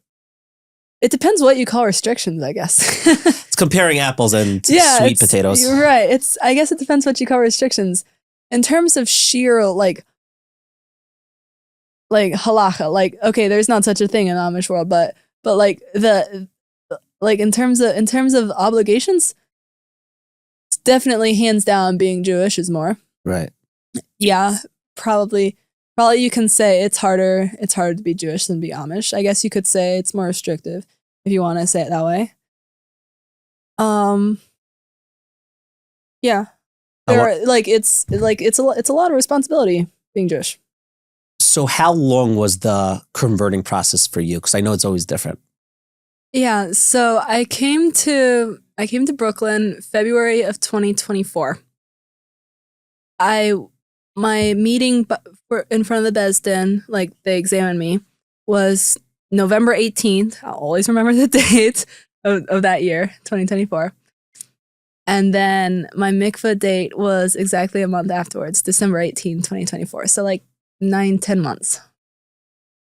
B: It depends what you call restrictions, I guess.
A: It's comparing apples and sweet potatoes.
B: You're right. I guess it depends what you call restrictions. In terms of sheer like halacha, like okay, there's not such a thing in the Amish world, but like in terms of obligations, it's definitely hands down being Jewish is more.
A: Right.
B: Yeah, probably you can say it's harder to be Jewish than be Amish. I guess you could say it's more restrictive if you want to say it that way. Yeah. It's a lot of responsibility being Jewish.
A: So how long was the converting process for you? Because I know it's always different.
B: Yeah, so I came to Brooklyn February of 2024. My meeting in front of the Beis Din, like they examined me, was November 18th. I'll always remember the date of that year, 2024. And then my mikvah date was exactly a month afterwards, December 18th, 2024. So like 9-10 months.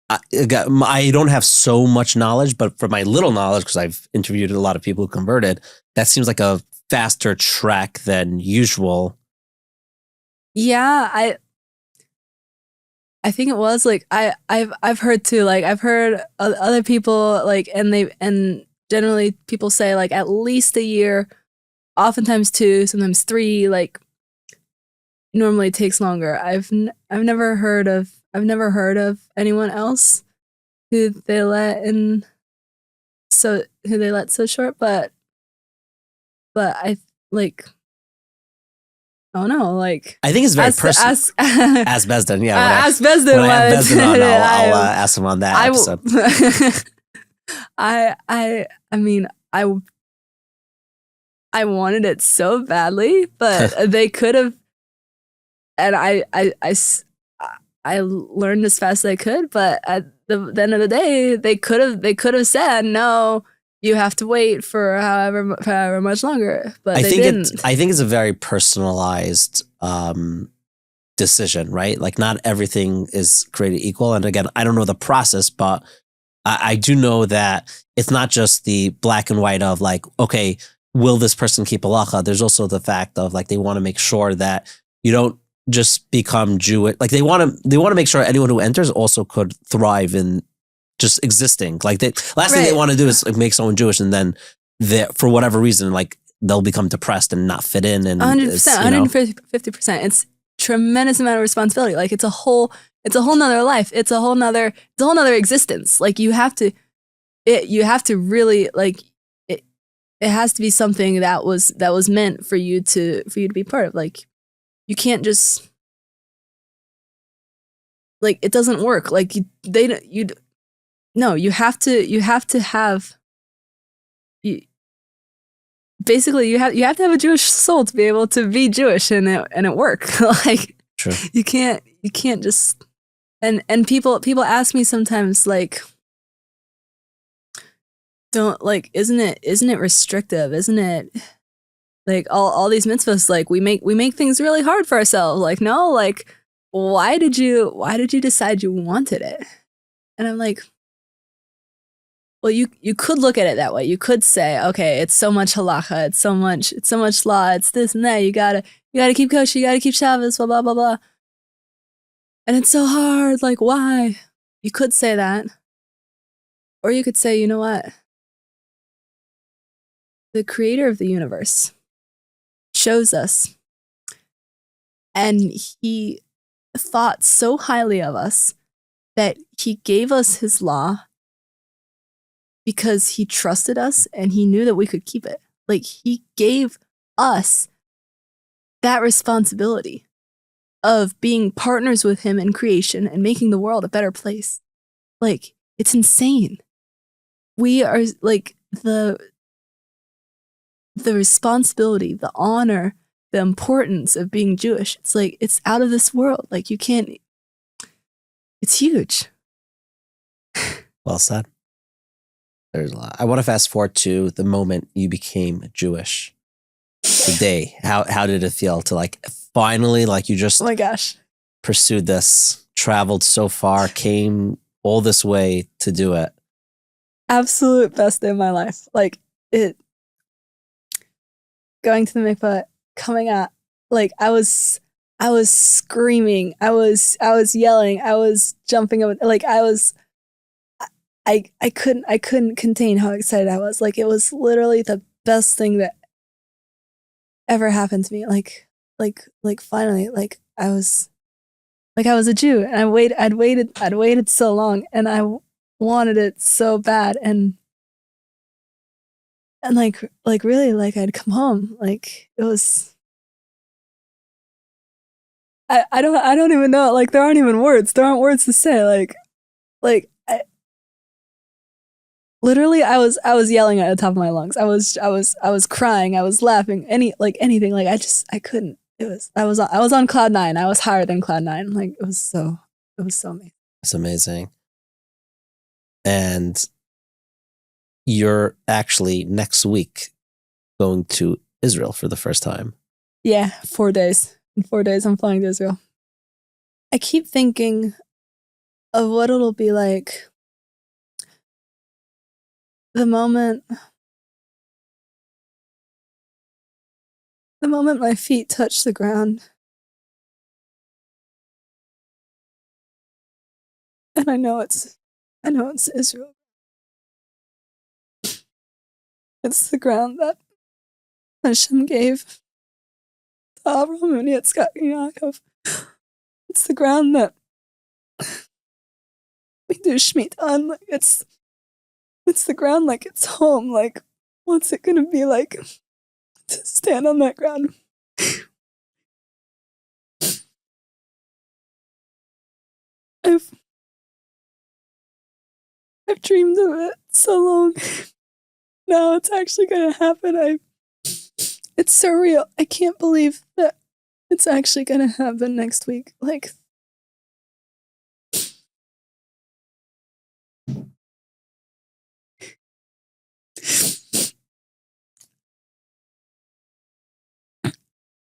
A: I don't have so much knowledge, but for my little knowledge, because I've interviewed a lot of people who converted, that seems like a faster track than usual.
B: Yeah, I think it was like I've heard too. Like I've heard other people like, and generally people say like at least a year, oftentimes 2, sometimes 3. Like normally it takes longer. I've never heard of anyone else who they let so short, but I like. Oh no! Like
A: I think it's very personal. Ask Beis Din, yeah.
B: Ask Beis Din.
A: When I have Beis Din on, I'll ask him on that episode.
B: I mean, I wanted it so badly, but they could have, and I learned as fast as I could. But at the end of the day, they could have said no. You have to wait for however much longer, but they didn't.
A: I think it's a very personalized decision, right? Like not everything is created equal. And again, I don't know the process, but I do know that it's not just the black and white of like, okay, will this person keep halacha? There's also the fact of like they want to make sure that you don't just become Jewish. Like they want to make sure anyone who enters also could thrive in just existing. Like last thing they want to do is like make someone Jewish, and then for whatever reason, like they'll become depressed and not fit in. And
B: 100%, 150%. It's tremendous amount of responsibility. Like it's a whole nother life. It's a whole nother existence. Like you have to really like it. It has to be something that was meant for you to be part of. Like you can't just like it doesn't work. Like No, you have to have. Basically, you have to have a Jewish soul to be able to be Jewish and it work. Like
A: True.
B: you can't just and people ask me sometimes like, don't like isn't it restrictive? Isn't it like all these mitzvahs? Like we make things really hard for ourselves. Like no, like why did you decide you wanted it? And I'm like, well, you could look at it that way. You could say, okay, it's so much halacha, it's so much law, it's this and that. You gotta keep kosher, you gotta keep Shabbos, blah blah blah blah. And it's so hard. Like, why? You could say that, or you could say, you know what? The Creator of the universe chose us, and He thought so highly of us that He gave us His law. Because He trusted us and He knew that we could keep it. Like He gave us that responsibility of being partners with Him in creation and making the world a better place. Like it's insane. We are like the responsibility, the honor, the importance of being Jewish. It's like it's out of this world. Like you can't. It's huge.
A: Well said. There's a lot. I want to fast forward to the moment you became Jewish. The day. How did it feel to like finally, like you just
B: Oh my gosh.
A: pursued this, traveled so far, came all this way to do it?
B: Absolute best day of my life. Like it, going to the mikveh, coming out, like I was screaming, I was yelling, I was jumping up, like I couldn't contain how excited I was. Like it was literally the best thing that ever happened to me. Like finally, like I was a Jew, and I'd waited so long, and I wanted it so bad, and like really, like I'd come home. Like it was, I don't even know. Like there aren't even words. There aren't words to say. Like I literally, I was yelling at the top of my lungs. I was crying. I was laughing. Anything. Like I couldn't. I was on cloud nine. I was higher than cloud nine. Like it was so amazing.
A: It's amazing. And you're actually next week going to Israel for the first time.
B: Yeah, 4 days. In 4 days, I'm flying to Israel. I keep thinking of what it'll be like the moment my feet touch the ground. And I know it's Israel. It's the ground that Hashem gave to Abraham and Yitzchak and Yaakov. It's the ground that we do Shemitah on. Like it's the ground like it's home. Like, what's it gonna be like to stand on that ground? I've dreamed of it so long. Now it's actually gonna happen. It's surreal. I can't believe that it's actually gonna happen next week. Like,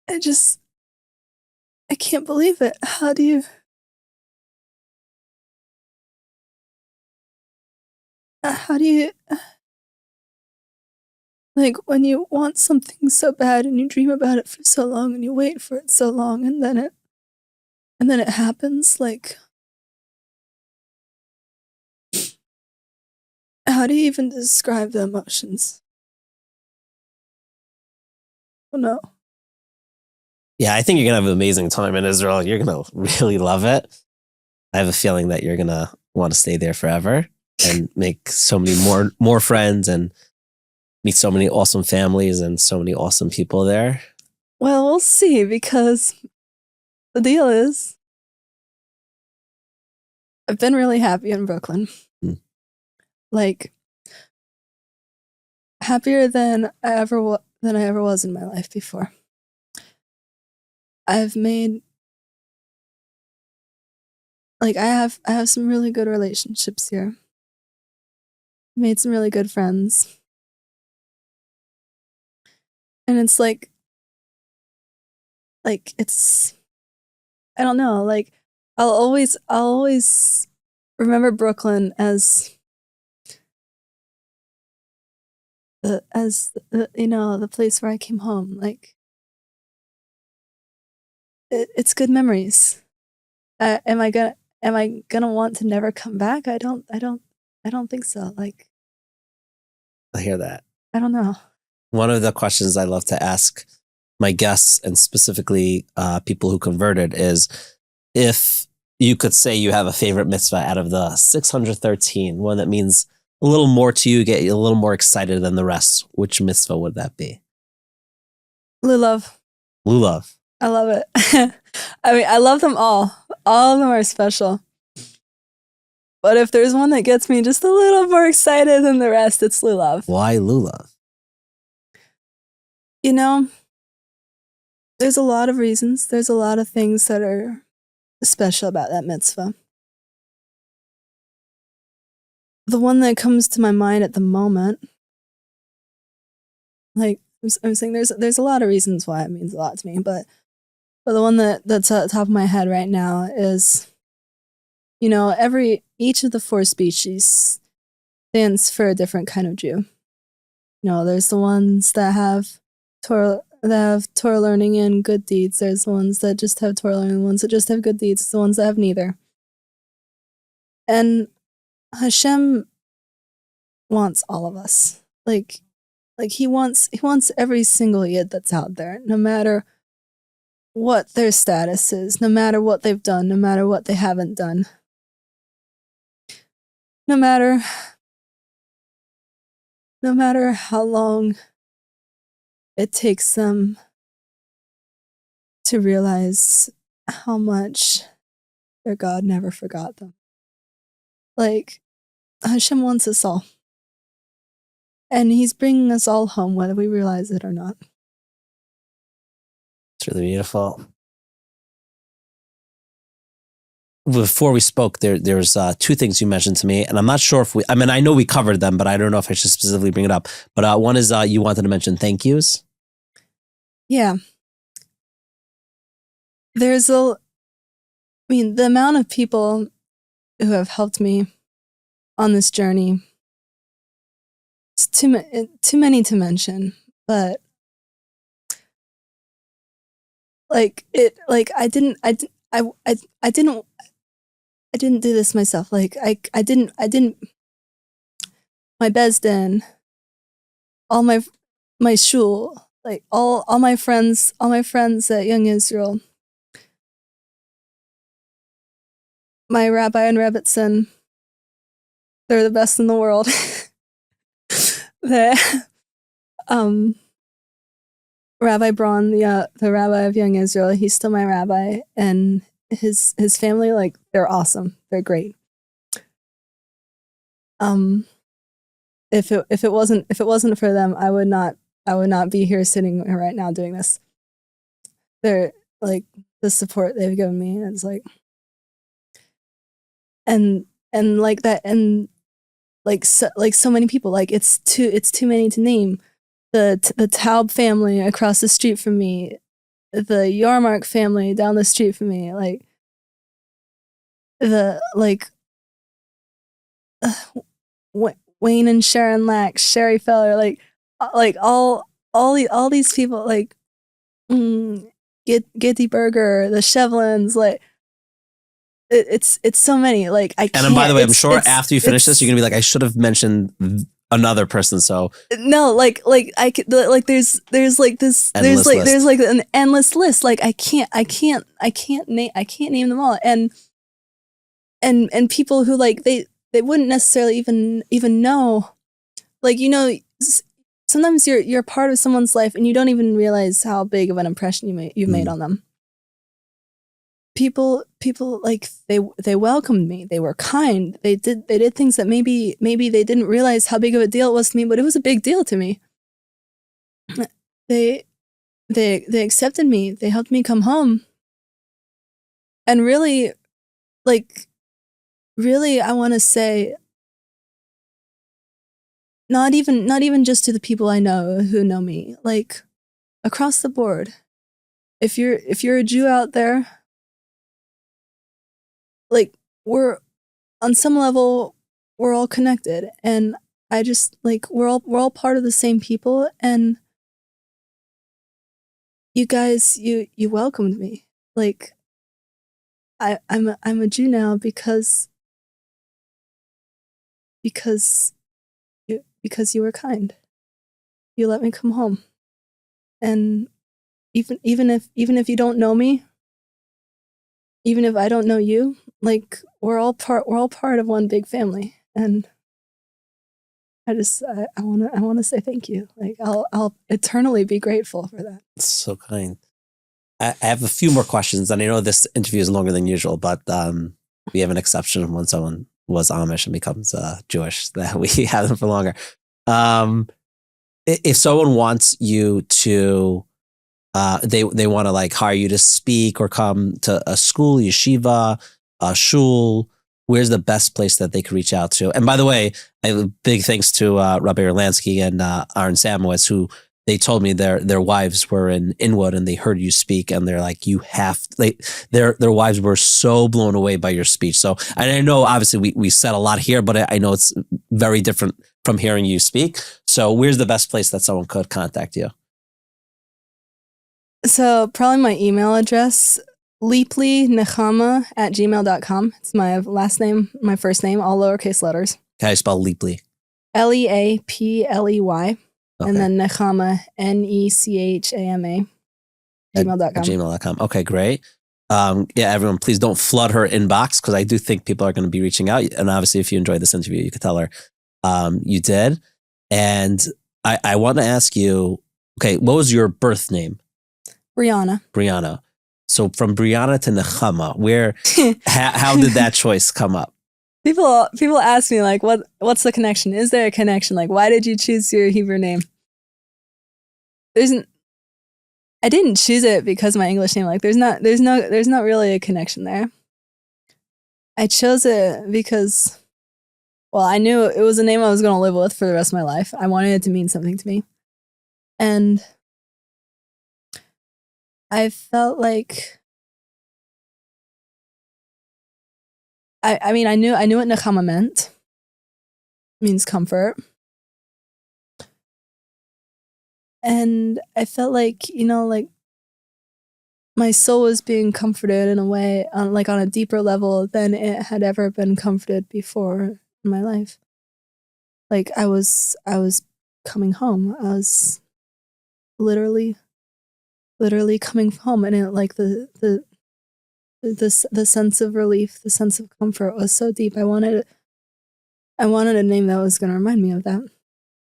B: I can't believe it. How do you like when you want something so bad and you dream about it for so long and you wait for it so long and then it happens? Like, how do you even describe the emotions? Oh no.
A: Yeah, I think you're going to have an amazing time in Israel. You're going to really love it. I have a feeling that you're going to want to stay there forever and make so many more friends and meet so many awesome families and so many awesome people there.
B: Well, we'll see, because the deal is I've been really happy in Brooklyn. Like, happier than I ever was in my life before. I've made, like, I have some really good relationships here. Made some really good friends. And it's like it's, I don't know, like I'll always remember Brooklyn as the place where I came home. Like it's good memories. Am I gonna want to never come back? I don't think so. Like,
A: I hear that.
B: I don't know.
A: One of the questions I love to ask my guests, and specifically people who converted, is if you could say you have a favorite mitzvah out of the 613, one that means a little more to you, get you a little more excited than the rest, which mitzvah would that be?
B: Lulav.
A: Lulav.
B: I love it. I mean, I love them all. All of them are special. But if there's one that gets me just a little more excited than the rest, it's Lulav.
A: Why Lulav?
B: You know, there's a lot of reasons. There's a lot of things that are special about that mitzvah. the one that comes to my mind at the moment, like I'm saying, there's a lot of reasons why it means a lot to me, but the one that's at the top of my head right now is, each of the 4 species stands for a different kind of Jew. There's the ones that have Torah learning and good deeds. There's the ones that just have Torah learning, the ones that just have good deeds, the ones that have neither. And Hashem wants all of us. Like he wants every single yid that's out there, no matter what their status is, no matter what they've done, no matter what they haven't done, no matter how long it takes them to realize how much their God never forgot them. Like, Hashem wants us all. And he's bringing us all home, whether we realize it or not.
A: It's really beautiful. Before we spoke, there's 2 things you mentioned to me, and I'm not sure if I know we covered them, but I don't know if I should specifically bring it up. But one is you wanted to mention thank yous.
B: Yeah. The amount of people who have helped me on this journey, it's too many to mention, but I didn't do this myself. I didn't my Bezdin, all my shul, all my friends at Young Israel, my rabbi and Rebbitzin, they're the best in the world. Rabbi Braun, the rabbi of Young Israel, he's still my rabbi, and his family, they're awesome. They're great. If it wasn't for them, I would not be here sitting right now doing this. They're the support they've given me. It's and like that, and so many people. It's too many to name. The Taub family across the street from me, the Yarmark family down the street from me, Wayne and Sharon Lack, Sherry Feller, all these people, Gitty Berger, the Shevlins, it's so many. I can't.
A: And by the way, I'm sure after you finish this, you're gonna be like, I should have mentioned another person. So
B: no, I could, there's this, there's an endless list. I can't name them all. And people who they wouldn't necessarily even know, sometimes you're part of someone's life and you don't even realize how big of an impression you've made on them. People they welcomed me. They were kind. They did things that maybe they didn't realize how big of a deal it was to me, but it was a big deal to me. They accepted me. They helped me come home. And really, I want to say, not even just to the people I know who know me, across the board. If you're a Jew out there, we're on some level, we're all connected, and I just we're all part of the same people, and you guys, you welcomed me. I'm a Jew now because you were kind. You let me come home, and even if you don't know me, even if I don't know you, we're all part of one big family, and I want to say thank you. I'll eternally be grateful for that.
A: It's so kind. I have a few more questions, and I know this interview is longer than usual, but we have an exception when someone was Amish and becomes Jewish, that we have them for longer. If someone wants you to, they want to hire you to speak or come to a school, yeshiva, a shul, where's the best place that they could reach out to? And by the way, I have a big thanks to Rabbi Erlansky and Aaron Samowitz, who they told me their wives were in Inwood and they heard you speak, and they're like, their wives were so blown away by your speech. So, and I know obviously we said a lot here, but I know it's very different from hearing you speak. So where's the best place that someone could contact you?
B: So probably my email address, leapley@gmail.com. It's my last name, my first name, all lowercase letters.
A: How do you spell Leapley?
B: Leapley.
A: Okay.
B: And then Nechama, Nechama, gmail.com.
A: Gmail.com. Okay, great. Yeah, everyone, please don't flood her inbox, because I do think people are going to be reaching out. And obviously, if you enjoyed this interview, you could tell her you did. And I want to ask you, okay, what was your birth name?
B: Briana.
A: So from Briana to Nechama, how did that choice come up?
B: People ask me, like, what's the connection? Is there a connection? Like, why did you choose your Hebrew name? I didn't choose it because of my English name. Like, there's not really a connection there. I chose it because, well, I knew it was a name I was going to live with for the rest of my life. I wanted it to mean something to me. And I felt like, I mean, I knew what Nechama meant. It means comfort. And I felt like, like my soul was being comforted in a way, on a deeper level than it had ever been comforted before in my life. Like I was coming home. I was literally coming home, and it, like the sense of relief, the sense of comfort was so deep. I wanted a name that was going to remind me of that for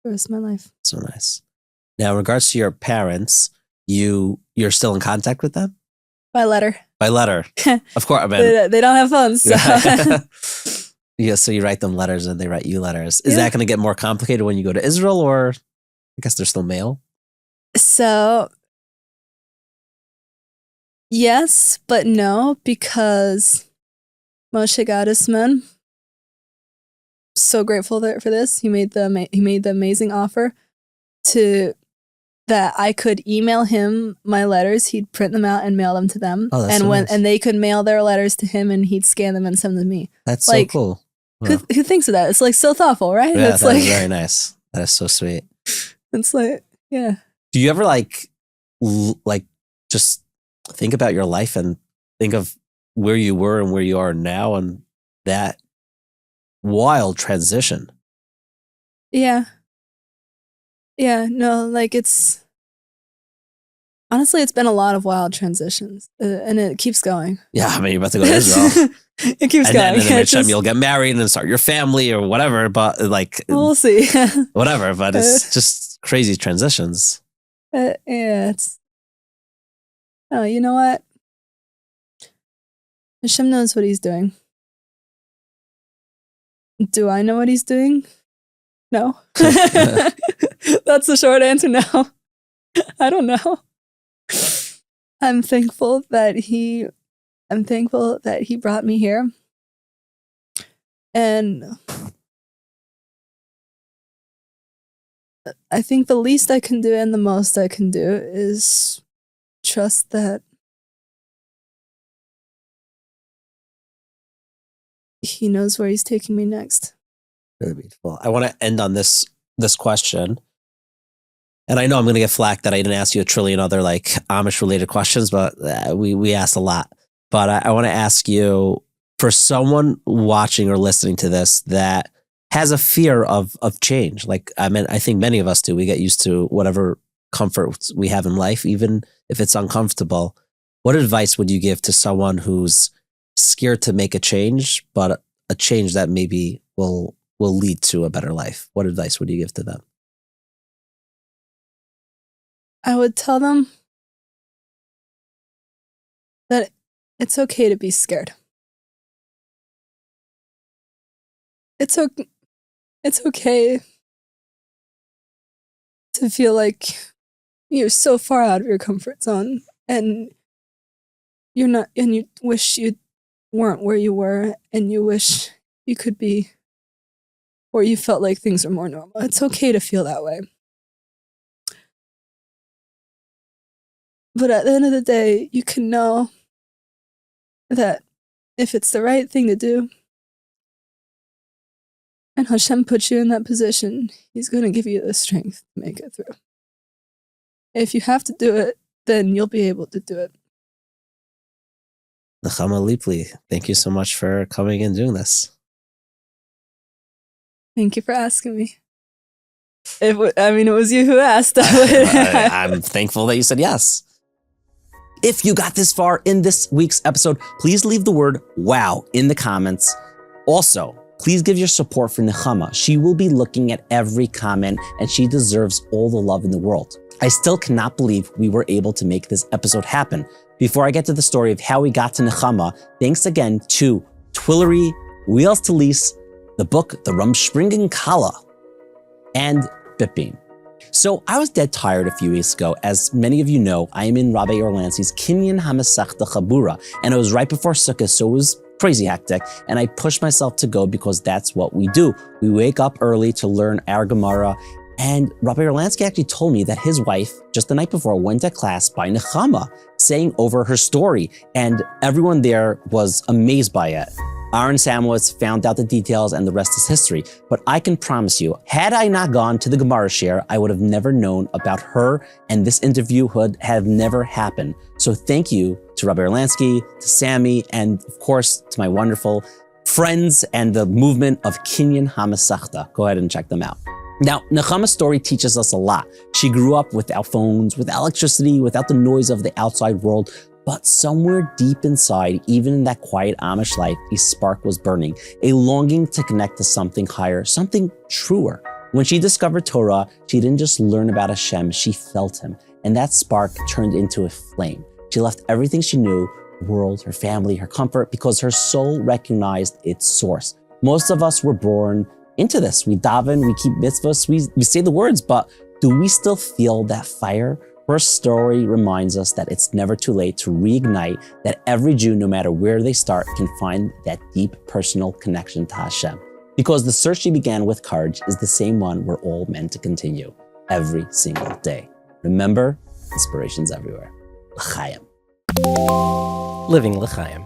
B: the rest of my life.
A: So nice. Now, in regards to your parents, you're still in contact with them?
B: By letter.
A: Of course. I mean,
B: they don't have phones. So.
A: Yeah, so you write them letters and they write you letters. Is that going to get more complicated when you go to Israel, or I guess they're still mail?
B: So, yes, but no, because Moshe Gottesman, so grateful for this. He made the amazing offer that I could email him my letters. He'd print them out and mail them to them.
A: Oh, that's
B: and
A: so nice.
B: and they could mail their letters to him, and he'd scan them and send them to me.
A: That's
B: like,
A: so cool. Wow.
B: Who thinks of that? It's like so thoughtful, right?
A: Yeah,
B: it's
A: that
B: like
A: is very nice. That is so sweet.
B: It's like, yeah.
A: Do you ever like just think about your life and think of where you were and where you are now, and that wild transition?
B: Yeah. Yeah, no, like honestly, it's been a lot of wild transitions, and it keeps going.
A: Yeah, I mean, you're about to go to Israel.
B: It keeps going.
A: And then eventually you'll get married and start your family or whatever, but like...
B: We'll see.
A: Whatever, but it's just crazy transitions.
B: Yeah, it's... Oh, you know what? Hashem knows what he's doing. Do I know what he's doing? No. That's the short answer, no. I don't know. I'm thankful that he brought me here. And I think the least I can do and the most I can do is trust that he knows where he's taking me next.
A: Really beautiful. I want to end on this question. And I know I'm going to get flack that I didn't ask you a trillion other like Amish related questions, but we asked a lot. But I want to ask you, for someone watching or listening to this that has a fear of change, like I think many of us do. We get used to whatever comfort we have in life, even if it's uncomfortable. What advice would you give to someone who's scared to make a change, but a change that maybe will lead to a better life? What advice would you give to them?
B: I would tell them that it's okay to be scared. It's okay to feel like you're so far out of your comfort zone and you wish you'd weren't where you were and you wish you could be, or you felt like things were more normal. It's okay to feel that way. But at the end of the day, you can know that if it's the right thing to do, and Hashem puts you in that position, He's going to give you the strength to make it through. If you have to do it, then you'll be able to do it.
A: Nechama Leapley, thank you so much for coming and doing this.
B: Thank you for asking me. It was you who asked.
A: I'm thankful that you said yes.
C: If you got this far in this week's episode, please leave the word wow in the comments. Also, please give your support for Nechama. She will be looking at every comment and she deserves all the love in the world. I still cannot believe we were able to make this episode happen. Before I get to the story of how we got to Nechama, thanks again to Twillory, Wheels to Lease, the book, The Rumspringa Kallah, and Bitbeam. So I was dead tired a few weeks ago. As many of you know, I am in Rabbi Orlansky's Kinyan HaMasechta Chabura, and it was right before Sukkot, so it was crazy hectic, and I pushed myself to go because that's what we do. We wake up early to learn our Gemara, and Rabbi Orlansky actually told me that his wife, just the night before, went to class by Nechama, saying over her story, and everyone there was amazed by it. Aaron Samowitz found out the details and the rest is history. But I can promise you, had I not gone to the Gemara share, I would have never known about her, and this interview would have never happened. So thank you to Rabbi Orlansky, to Sammy, and of course to my wonderful friends and the movement of Kinyan HaMasechta. Go ahead and check them out. Now, Nechama's story teaches us a lot. She grew up without phones, without electricity, without the noise of the outside world. But somewhere deep inside, even in that quiet Amish life, a spark was burning, a longing to connect to something higher, something truer. When she discovered Torah, she didn't just learn about Hashem, she felt Him. And that spark turned into a flame. She left everything she knew, the world, her family, her comfort, because her soul recognized its source. Most of us were born into this. We daven, we keep mitzvot, we say the words, but do we still feel that fire? Her story reminds us that it's never too late to reignite, that every Jew, no matter where they start, can find that deep personal connection to Hashem. Because the search she began with courage is the same one we're all meant to continue every single day. Remember, inspiration's everywhere. L'chaim.
D: Living L'chaim.